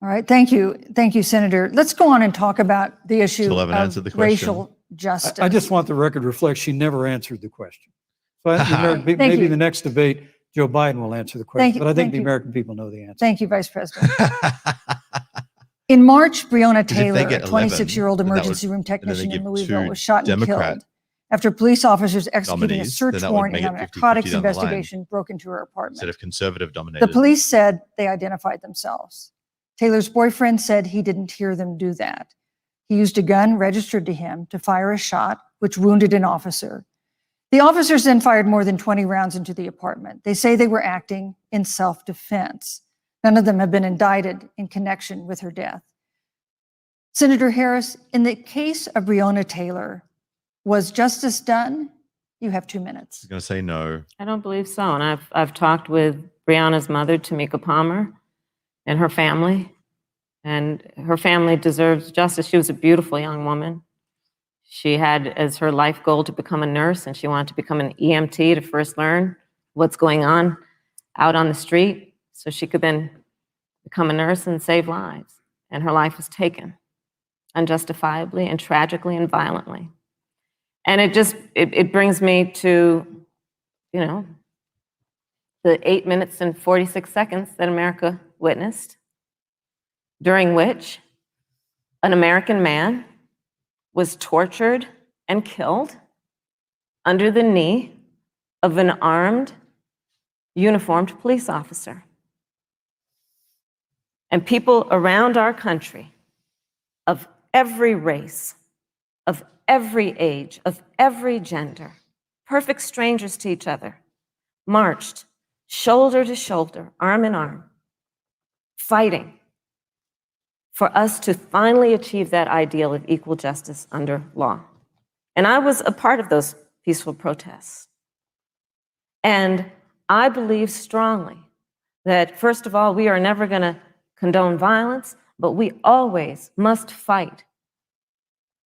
All right, thank you. Thank you, Senator. Let's go on and talk about the issue Still haven't of answered the question. racial justice. I just want the record to reflect she never answered the question. So I think Thank maybe you. the next debate, Joe Biden will answer the question. Thank you- But I think thank the you. American people know the answer. Thank you, Vice President. In March, Breonna Because if they Taylor, a get 11, 26-year-old then that would- emergency room and then they technician in give Louisville, two was shot and Democrat killed after police officers executing a nominees, search then that would warrant make in a it 50-50 narcotics down the line. investigation broke into her apartment. Instead of conservative dominated. The police said they identified themselves. Taylor's boyfriend said he didn't hear them do that. He used a gun registered to him to fire a shot, which wounded an officer. The officers then fired more than 20 rounds into the apartment. They say they were acting in self-defense. None of them have been indicted in connection with her death. Senator Harris, in the case of Breonna Taylor, was justice done? You have 2 minutes. I'm going to say no. I don't believe so. And I've talked with Breonna's mother, Tamika Palmer, and her family. And her family deserves justice. She was a beautiful young woman. She had as her life goal to become a nurse, and she wanted to become an EMT to first learn what's going on out on the street so she could then become a nurse and save lives. And her life was taken unjustifiably and tragically and violently. And it brings me to, you know, the 8 minutes and 46 seconds that America witnessed, during which an American man was tortured and killed under the knee of an armed, uniformed police officer. And people around our country of every race, of every age, of every gender, perfect strangers to each other, marched shoulder to shoulder, arm in arm, fighting for us to finally achieve that ideal of equal justice under law. And I was a part of those peaceful protests. And I believe strongly that, first of all, we are never going to condone violence, but we always must fight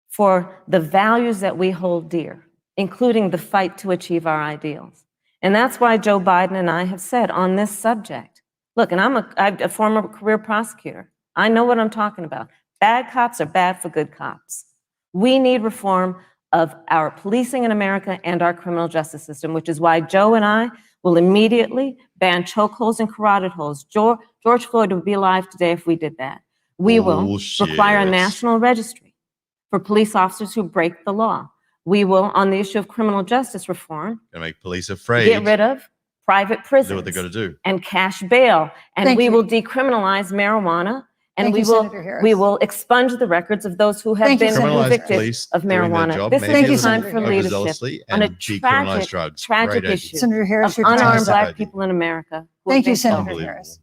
for the values that we hold dear, including the fight to achieve our ideals. And that's why Joe Biden and I have said on this subject, look, and I'm a former career prosecutor. I know what I'm talking about. Bad cops are bad for good cops. We need reform of our policing in America and our criminal justice system, which is why Joe and I will immediately ban chokeholds and carotid holds. George Floyd would be alive today if we did that. We will require a national registry for police officers who break the law. We will, on the issue of criminal justice reform, Gonna make police afraid. get rid of private prisons. Do what they got to do. And cash bail. And Thank we you. will decriminalize marijuana. And Thank we you, will Senator Harris. we will expunge the records of those who have Thank you, been Senator convicted police of doing their marijuana. job, This maybe Thank you, is time Senator for Harris. leadership Overzealously on a and decriminalize drugs. tragic Great issue Senator Harris, of your time unarmed is up. Black people in America. who have Thank you, been Senator killed. Unbelievable. Harris.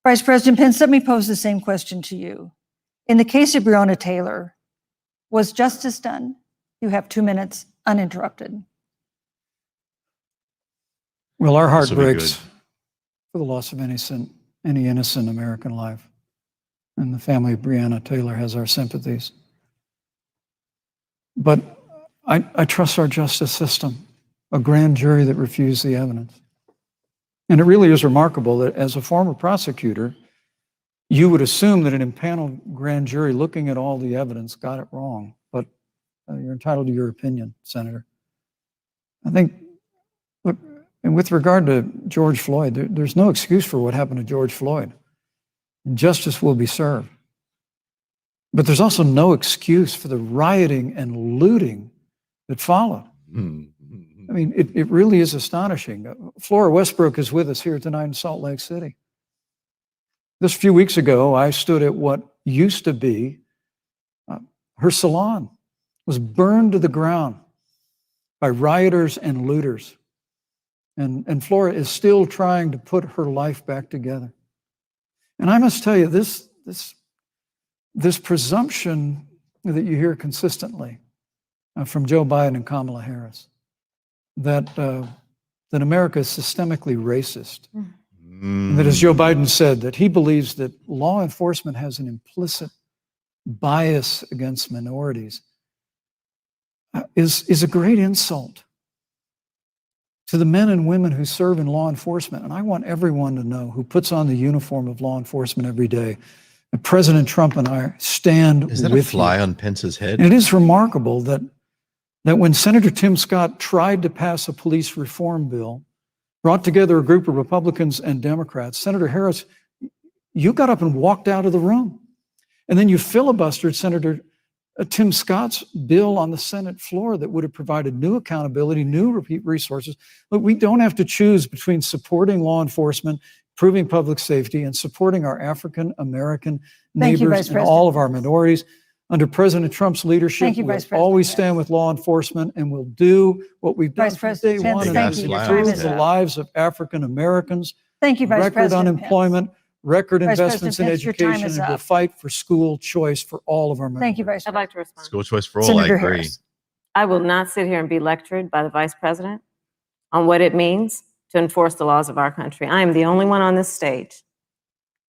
Vice President Pence, let me pose the same question to you. In the case of Breonna Taylor, was justice done? You have 2 minutes uninterrupted. Well, our heart This will be breaks good. for the loss of any innocent American life. And the family of Breonna Taylor has our sympathies. But I trust our justice system, a grand jury that refused the evidence. And it really is remarkable that as a former prosecutor, you would assume that an impaneled grand jury looking at all the evidence got it wrong. But you're entitled to your opinion, Senator. I think, look, and with regard to George Floyd, there's no excuse for what happened to George Floyd. And justice will be served. But there's also no excuse for the rioting and looting that followed. I mean, it really is astonishing. Flora Westbrook is with us here tonight in Salt Lake City. Just a few weeks ago, I stood at what used to be her salon. Was burned to the ground by rioters and looters. And Flora is still trying to put her life back together. And I must tell you, this presumption that you hear consistently from Joe Biden and Kamala Harris, that America is systemically racist. And that, as Joe Biden said, that he believes that law enforcement has an implicit bias against minorities, is a great insult to the men and women who serve in law enforcement. And I want everyone to know who puts on the uniform of law enforcement every day that President Trump and I stand with you. Is that a fly on Pence's head? And it is remarkable that when Senator Tim Scott tried to pass a police reform bill, brought together a group of Republicans and Democrats, Senator Harris, you got up and walked out of the room. And then you filibustered Senator Tim Scott's bill on the Senate floor that would have provided new accountability, new resources. Look, we don't have to choose between supporting law enforcement, improving public safety, and supporting our African American Thank you, neighbors Vice and President. all of our minorities. Under President Trump's leadership, Thank you, we'll Vice President always Harris. stand with law enforcement, and we'll do what we've done Vice from day President Pence, one, and thank that's you. Your time improve is the up. lives of African Americans. Thank you, Vice Record President Pence. unemployment, record Vice investments in President Pence, your time education, is and we'll up. fight for school choice for all of our members. Thank you, Vice I'd President. like to respond. School choice for all, Senator I agree. Harris. I will not sit here and be lectured by the Vice President on what it means to enforce the laws of our country. I am the only one on this stage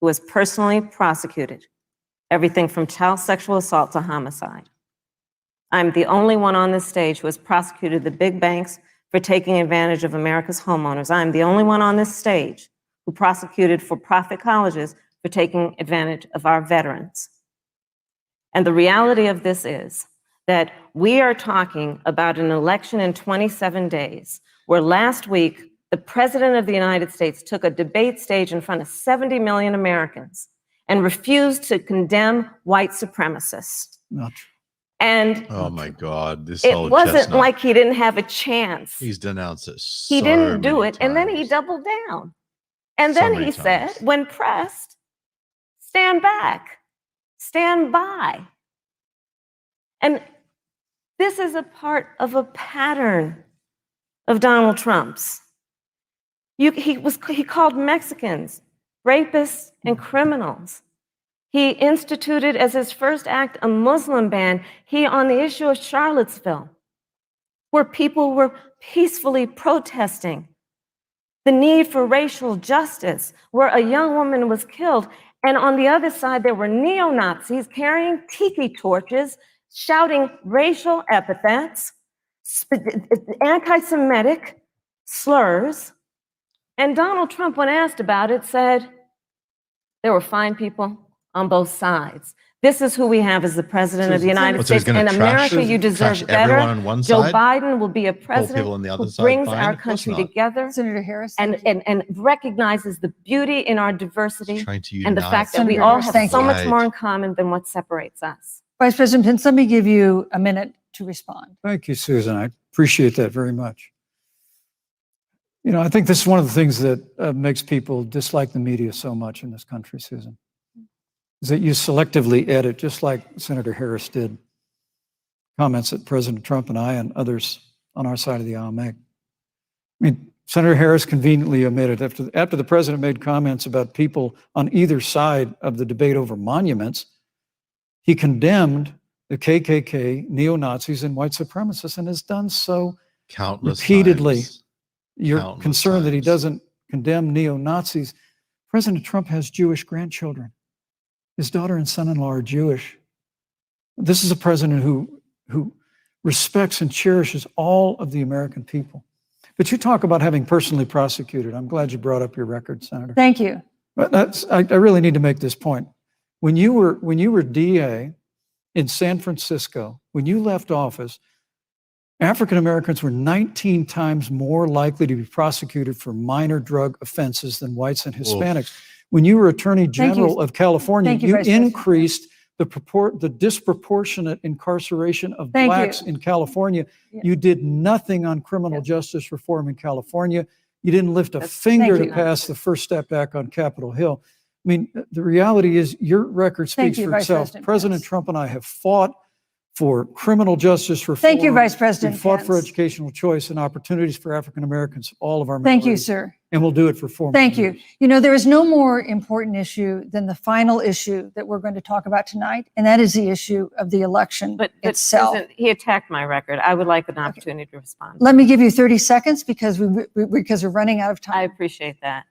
who has personally prosecuted everything from child sexual assault to homicide. I'm the only one on this stage who has prosecuted the big banks for taking advantage of America's homeowners. I'm the only one on this stage who prosecuted for-profit colleges for taking advantage of our veterans. And the reality of this is that we are talking about an election in 27 days, where last week, the President of the United States took a debate stage in front of 70 million Americans and refused to condemn white supremacists. Not true. And Oh my God, this it old wasn't chestnut. like he didn't have a chance. He's denounced it. He so didn't do many it, and then he times. doubled down. And So then many he said, times. when pressed, stand back, stand by. And this is a part of a pattern of Donald Trump's. He called Mexicans rapists and criminals. He instituted as his first act a Muslim ban. On the issue of Charlottesville, where people were peacefully protesting the need for racial justice, where a young woman was killed. And on the other side, there were neo-Nazis carrying tiki torches, shouting racial epithets, anti-Semitic slurs. And Donald Trump, when asked about it, said there were fine people on both sides. This is who we have as the president of the United States. In America, you deserve better. On one Joe side, Biden will be a people president on the other who side brings fine? our Of course country not. together Senator Harris. and recognizes the beauty in our diversity Trying to and the unite fact that we Senator all Harris, have thank so you. much more Right. in common than what separates us. Vice President Pence, let me give you a minute to respond. Thank you, Susan. I appreciate that very much. You know, I think this is one of the things that makes people dislike the media so much in this country, Susan, is that you selectively edit, just like Senator Harris did, comments that President Trump and I and others on our side of the aisle make. I mean, Senator Harris conveniently omitted, after the president made comments about people on either side of the debate over monuments, he condemned the KKK, neo-Nazis, and white supremacists, and has done so Countless repeatedly. times. You're Countless concerned that he times. doesn't condemn neo-Nazis. President Trump has Jewish grandchildren. His daughter and son-in-law are Jewish. This is a president who respects and cherishes all of the American people. But you talk about having personally prosecuted. I'm glad you brought up your record, Senator. Thank you. But I really need to make this point. When you were DA in San Francisco, when you left office, African Americans were 19 times more likely to be prosecuted for minor drug offenses than whites and Hispanics. When you were Attorney General of California, Thank you, you Vice President. increased the disproportionate incarceration of Thank blacks you. in California. Yeah. You did nothing on criminal justice reform in California. You didn't lift a That's- finger Thank to you. pass the First Step Back on Capitol Hill. I mean, the reality is your record Thank speaks you, for Vice itself. President President Pence. Trump and I have fought for criminal justice reform. Thank you, Vice President We fought for Pence. educational choice and opportunities for African Americans, all of our Thank you, minorities, sir. and we'll do it for 4 more Thank you. years. You know, there is no more important issue than the final issue that we're going to talk about tonight, and that is the issue of the election But itself. Susan, he attacked my record. I would like an opportunity to respond. Let me give you 30 seconds because we're running out of I time. appreciate that.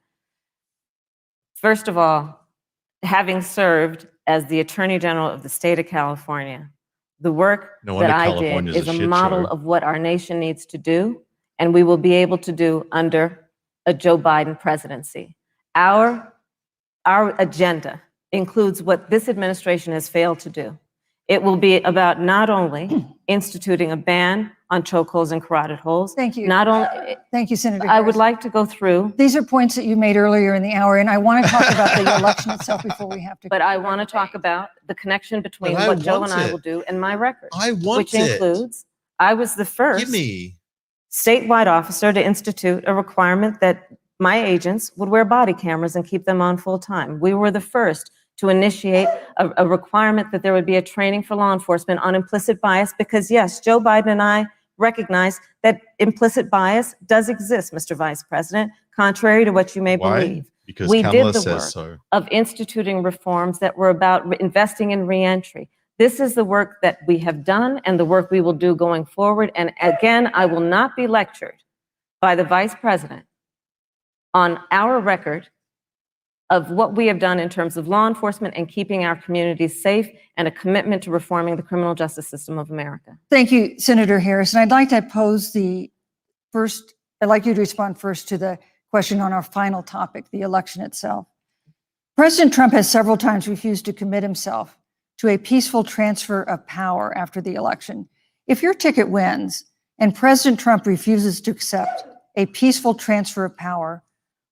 First of all, having served as the Attorney General of the state of California, the work No that wonder I did California's is a a shit model show. of what our nation needs to do, and we will be able to do under a Joe Biden presidency. Our agenda includes what this administration has failed to do. It will be about not only instituting a ban on chokeholds and carotid holes, Thank you. not only, Thank you, Senator I would Harris. like to go through, These are points that you made earlier in the hour, and I want to talk about the election itself before we have to. but I want to talk about the connection between But I what Joe want and I it. will do and my record, I want which it. includes, I was the first Give me. statewide officer to institute a requirement that my agents would wear body cameras and keep them on full time. We were the first to initiate a requirement that there would be a training for law enforcement on implicit bias, because yes, Joe Biden and I recognize that implicit bias does exist, Mr. Vice President, contrary to what you may Why? believe. Because We Kamala did the says work so. of instituting reforms that were about investing in reentry. This is the work that we have done and the work we will do going forward. And again, I will not be lectured by the Vice President on our record of what we have done in terms of law enforcement and keeping our communities safe and a commitment to reforming the criminal justice system of America. Thank you, Senator Harris. And I'd like to pose I'd like you to respond first to the question on our final topic, the election itself. President Trump has several times refused to commit himself to a peaceful transfer of power after the election. If your ticket wins and President Trump refuses to accept a peaceful transfer of power,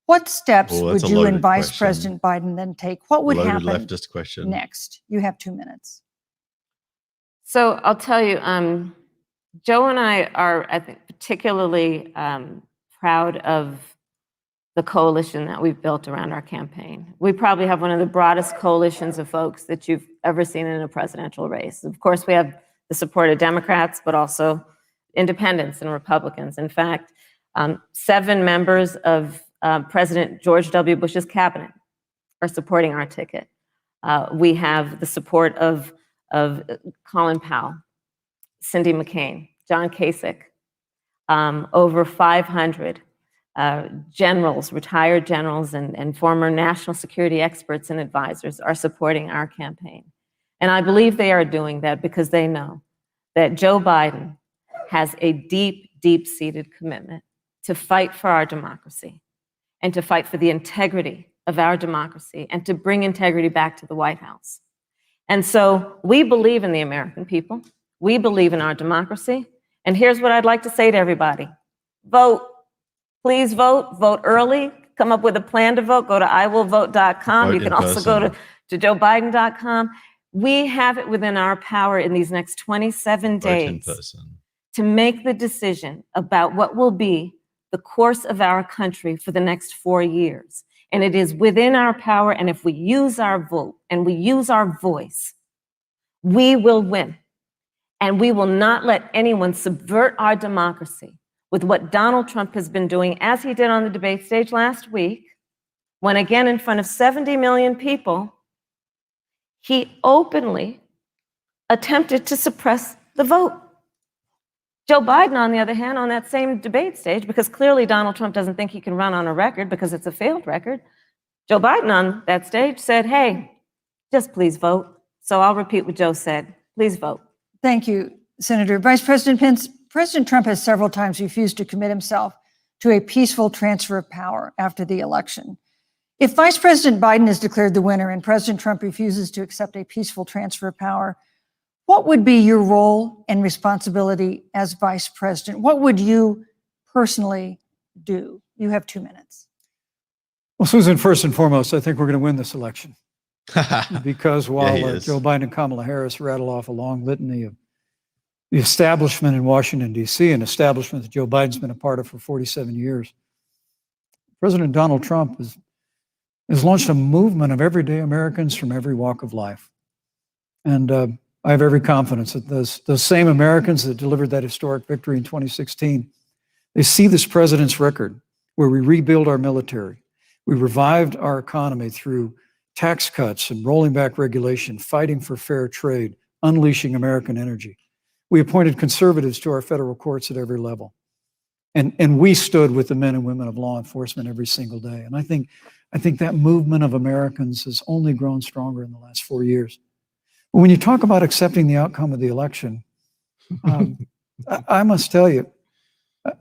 what steps would you and Vice President Biden then take? What would happen leftist question. next? You have 2 minutes. So I'll tell you, Joe and I are, I think, particularly proud of the coalition that we've built around our campaign. We probably have one of the broadest coalitions of folks that you've ever seen in a presidential race. Of course, we have the support of Democrats, but also independents and Republicans. In fact, 7 members of President George W. Bush's cabinet are supporting our ticket. We have the support of Colin Powell, Cindy McCain, John Kasich, over 500 generals, retired generals, and former national security experts and advisors are supporting our campaign. And I believe they are doing that because they know that Joe Biden has a deep, deep-seated commitment to fight for our democracy and to fight for the integrity of our democracy and to bring integrity back to the White House. And so we believe in the American people. We believe in our democracy. And here's what I'd like to say to everybody. Vote. Please vote. Vote early. Come up with a plan to vote. Go to iwillvote.com. You can also go to joebiden.com. We have it within our power in these next 27 days to make the decision about what will be the course of our country for the next 4 years. And it is within our power. And if we use our vote and we use our voice, we will win. And we will not let anyone subvert our democracy with what Donald Trump has been doing, as he did on the debate stage last week, when again in front of 70 million people, he openly attempted to suppress the vote. Joe Biden, on the other hand, on that same debate stage, because clearly Donald Trump doesn't think he can run on a record because it's a failed record, Joe Biden on that stage said, hey, just please vote. So I'll repeat what Joe said. Please vote. Thank you, Senator. Vice President Pence, President Trump has several times refused to commit himself to a peaceful transfer of power after the election. If Vice President Biden is declared the winner and President Trump refuses to accept a peaceful transfer of power, what would be your role and responsibility as Vice President? What would you personally do? You have 2 minutes. Well, Susan, first and foremost, I think we're going to win this election. Because while Joe Biden and Kamala Harris rattle off a long litany of the establishment in Washington, D.C., an establishment that Joe Biden's been a part of for 47 years, President Donald Trump has launched a movement of everyday Americans from every walk of life. And I have every confidence that those same Americans that delivered that historic victory in 2016, they see this president's record where we rebuild our military, we revived our economy through tax cuts and rolling back regulation, fighting for fair trade, unleashing American energy. We appointed conservatives to our federal courts at every level. And we stood with the men and women of law enforcement every single day. And I think that movement of Americans has only grown stronger in the last 4 years. But when you talk about accepting the outcome of the election, I must tell you,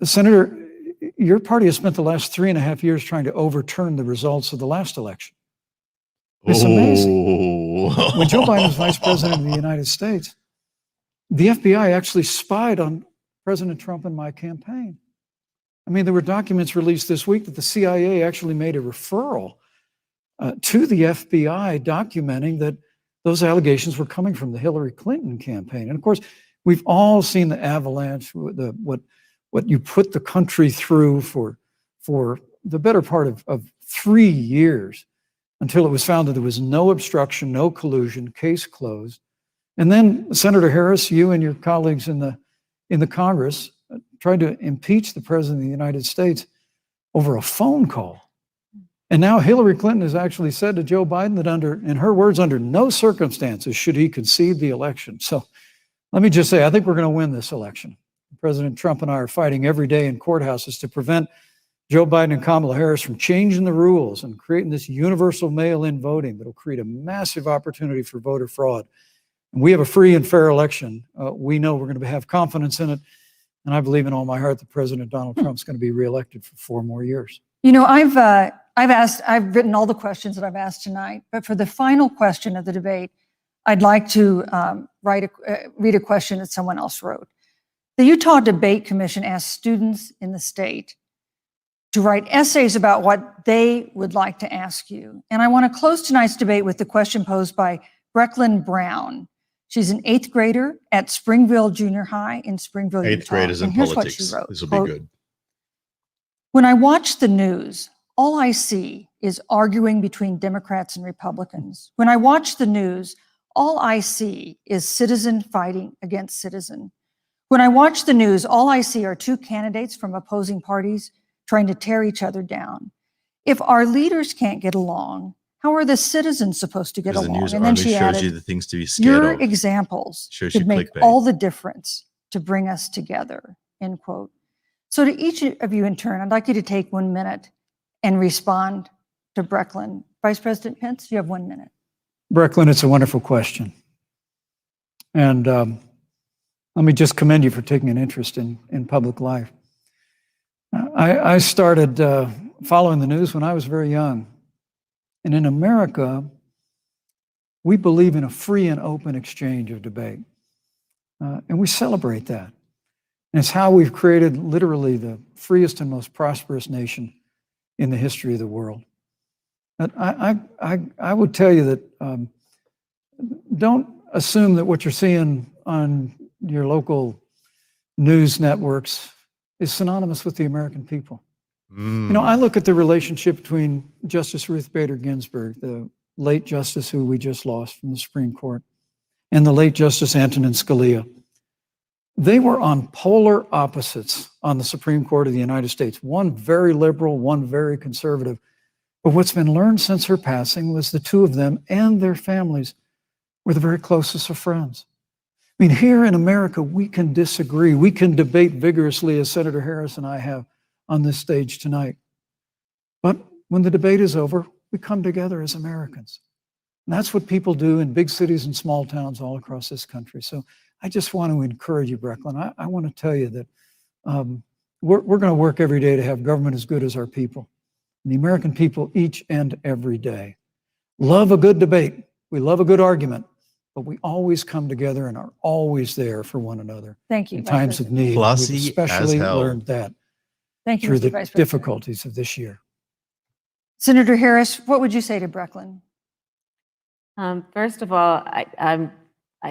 Senator, your party has spent the last 3.5 years trying to overturn the results of the last election. It's amazing. When Joe Biden was vice president of the United States, the FBI actually spied on President Trump and my campaign. I mean, there were documents released this week that the CIA actually made a referral to the FBI documenting that those allegations were coming from the Hillary Clinton campaign. And of course, we've all seen the avalanche, what you put the country through for the better part of 3 years until it was found that there was no obstruction, no collusion, case closed. And then Senator Harris, you and your colleagues in the Congress tried to impeach the President of the United States over a phone call. And now Hillary Clinton has actually said to Joe Biden that in her words, under no circumstances should he concede the election. So let me just say, I think we're going to win this election. President Trump and I are fighting every day in courthouses to prevent Joe Biden and Kamala Harris from changing the rules and creating this universal mail-in voting that will create a massive opportunity for voter fraud. And we have a free and fair election. We know we're going to have confidence in it. And I believe in all my heart that President Donald Trump's going to be reelected for 4 more years. You know, I've written all the questions that I've asked tonight, but for the final question of the debate, I'd like to read a question that someone else wrote. The Utah Debate Commission asked students in the state to write essays about what they would like to ask you. And I want to close tonight's debate with the question posed by Brecklin Brown. She's an 8th grader at Springville Junior High in Springville, Utah. 8th graders in And here's politics. What she wrote. This will Quote, be good. when I watch the news, all I see is arguing between Democrats and Republicans. When I watch the news, all I see is citizen fighting against citizen. When I watch the news, all I see are 2 candidates from opposing parties trying to tear each other down. If our leaders can't get along, how are the citizens supposed to get Because the along? news And then only she shows added, you the things to be scared your of. examples Shows you could make clickbait. all the difference to bring us together, end quote. So to each of you in turn, I'd like you to take 1 minute and respond to Brecklin. Vice President Pence, you have 1 minute. Brecklin, it's a wonderful question. And let me just commend you for taking an interest in public life. I started following the news when I was very young. And in America, we believe in a free and open exchange of debate. And we celebrate that. And it's how we've created literally the freest and most prosperous nation in the history of the world. But I would tell you that don't assume that what you're seeing on your local news networks is synonymous with the American people. You know, I look at the relationship between Justice Ruth Bader Ginsburg, the late justice who we just lost from the Supreme Court, and the late Justice Antonin Scalia. They were on polar opposites on the Supreme Court of the United States, one very liberal, one very conservative. But what's been learned since her passing was the 2 of them and their families were the very closest of friends. I mean, here in America, we can disagree. We can debate vigorously, as Senator Harris and I have on this stage tonight. But when the debate is over, we come together as Americans. And that's what people do in big cities and small towns all across this country. So I just want to encourage you, Brecklin. I want to tell you that we're going to work every day to have government as good as our people. And the American people each and every day love a good debate. We love a good argument. But we always come together and are always there for one another. Thank you. In times of need. Classy We've especially as hell. learned that Thank you, through Mr. the Vice President. difficulties of this year. Senator Harris, what would you say to Brecklin? First of all, I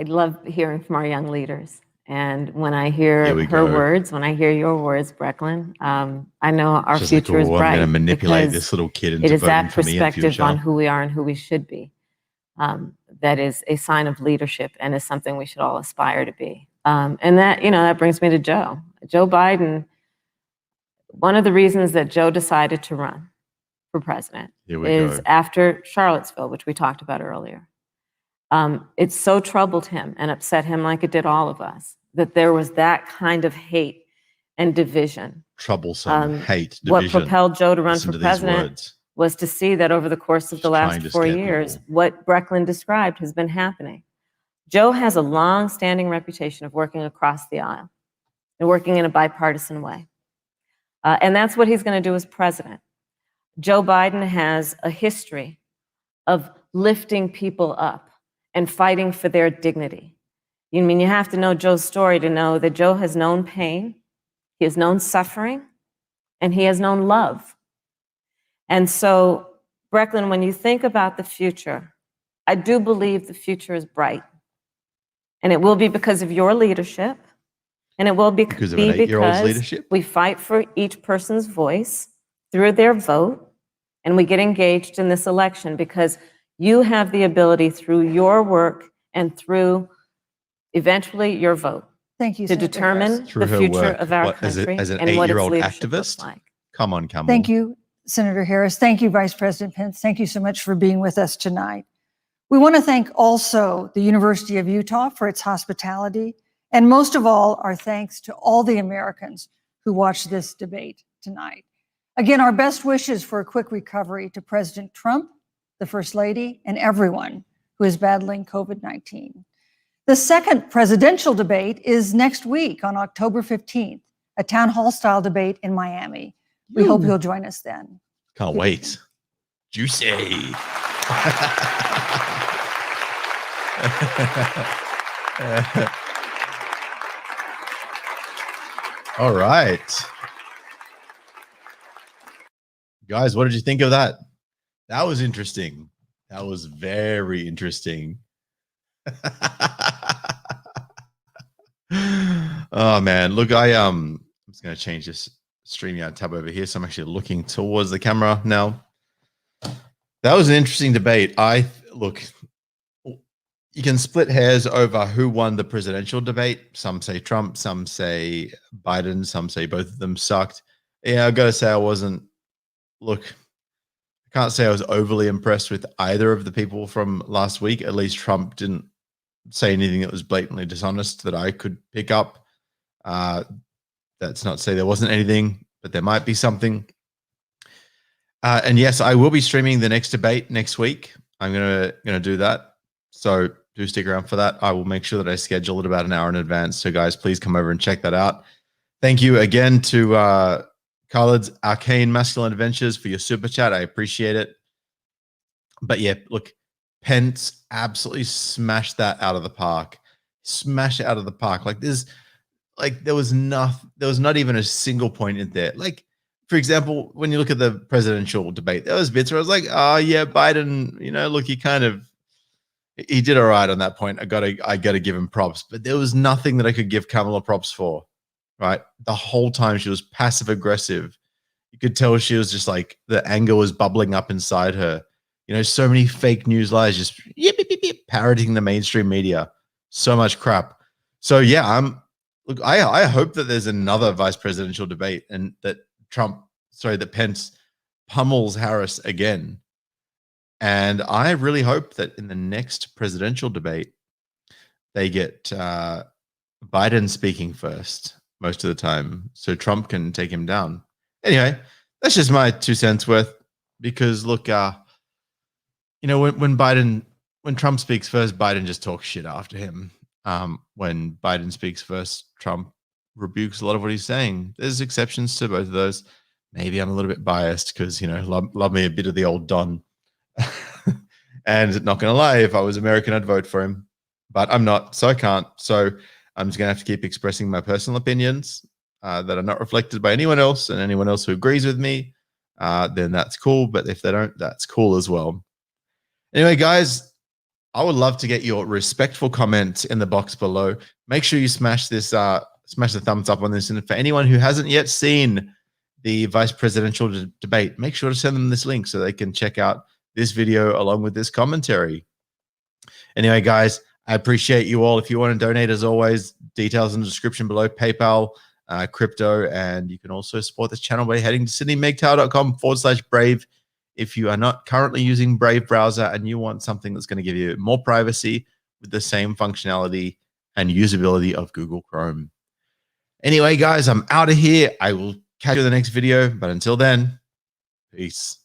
love hearing from our young leaders. And when I hear Here we her go. words, when I hear your words, Brecklin, I know our She's like, future is "Oh, I'm bright. going to manipulate because this little kid it into is voting that for me in perspective future." on who we are and who we should be. That is a sign of leadership and is something we should all aspire to be. And that, you know, that brings me to Joe. Joe Biden, one of the reasons that Joe decided to run for president is after Charlottesville, which we talked about earlier. It so troubled him and upset him, like it did all of us, that there was that kind of hate and division. Troublesome hate, division. What propelled Joe to run Listen for to these president words. was to see that over the course of the trying last to 4 scare years, people. what Brecklin described has been happening. Joe has a long-standing reputation of working across the aisle and working in a bipartisan way. And that's what he's going to do as president. Joe Biden has a history of lifting people up and fighting for their dignity. You mean you have to know Joe's story to know that Joe has known pain, he has known suffering, and he has known love. And so, Brecklin, when you think about the future, I do believe the future is bright. And it will be because of your leadership. And it will be Because of an 8-year-old's leadership? we fight for each person's voice through their vote and we get engaged in this election because you have the ability through your work and through eventually your vote Thank you, to Senator determine Harris. Through the her future work, of our what, as country an and what its 8-year-old leadership looks activist? like. Come on, Kamala. Thank you, Senator Harris. Thank you, Vice President Pence. Thank you so much for being with us tonight. We want to thank also the University of Utah for its hospitality, and most of all, our thanks to all the Americans who watched this debate tonight. Again, our best wishes for a quick recovery to President Trump, the First Lady, and everyone who is battling COVID-19. The second presidential debate is next week on October 15th, a town hall style debate in Miami. We hope you'll join us then. Can't wait. Juicy. All right. Guys, what did you think of that? That was interesting. That was very interesting. Oh man, look, I'm just gonna change this StreamYard tab over here, so I'm actually looking towards the camera now. That was an interesting debate. Look, you can split hairs over who won the presidential debate. Some say Trump, some say Biden, some say both of them sucked. Yeah, I gotta say I wasn't. Look, I can't say I was overly impressed with either of the people from last week. At least Trump didn't say anything that was blatantly dishonest that I could pick up. That's not to say there wasn't anything, but there might be something. And yes, I will be streaming the next debate next week. I'm gonna do that. So do stick around for that. I will make sure that I schedule it about an hour in advance. So guys, please come over and check that out. Thank you again to Khaled's Arcane Masculine Adventures for your super chat. I appreciate it. But yeah, look, Pence absolutely smashed that out of the park. Smashed it out of the park. There was not even a single point in there. Like, for example, when you look at the presidential debate, there was bits where I was like, oh yeah, Biden, look, he did all right on that point. I gotta give him props. But there was nothing that I could give Kamala props for. Right? The whole time she was passive aggressive. You could tell she was just like the anger was bubbling up inside her. So many fake news lies, just parroting the mainstream media. So much crap. So yeah, I hope that there's another vice presidential debate and that that Pence pummels Harris again. And I really hope that in the next presidential debate, they get Biden speaking first most of the time, so Trump can take him down. Anyway, that's just my 2 cents worth. Because look, when Trump speaks first, Biden just talks shit after him. When Biden speaks first, Trump rebukes a lot of what he's saying. There's exceptions to both of those. Maybe I'm a little bit biased because love me a bit of the old Don. And not gonna lie, if I was American, I'd vote for him, but I'm not, so I can't. So I'm just going to have to keep expressing my personal opinions that are not reflected by anyone else, and anyone else who agrees with me, then that's cool. But if they don't, that's cool as well. Anyway, guys, I would love to get your respectful comments in the box below. Make sure you smash the thumbs up on this. And for anyone who hasn't yet seen the vice presidential debate, make sure to send them this link so they can check out this video along with this commentary. Anyway, guys, I appreciate you all. If you want to donate, as always, details in the description below, PayPal, crypto, and you can also support this channel by heading to sydneymegtower.com/brave. If you are not currently using Brave browser and you want something that's going to give you more privacy with the same functionality and usability of Google Chrome. Anyway, guys, I'm out of here. I will catch you in the next video, but until then, peace.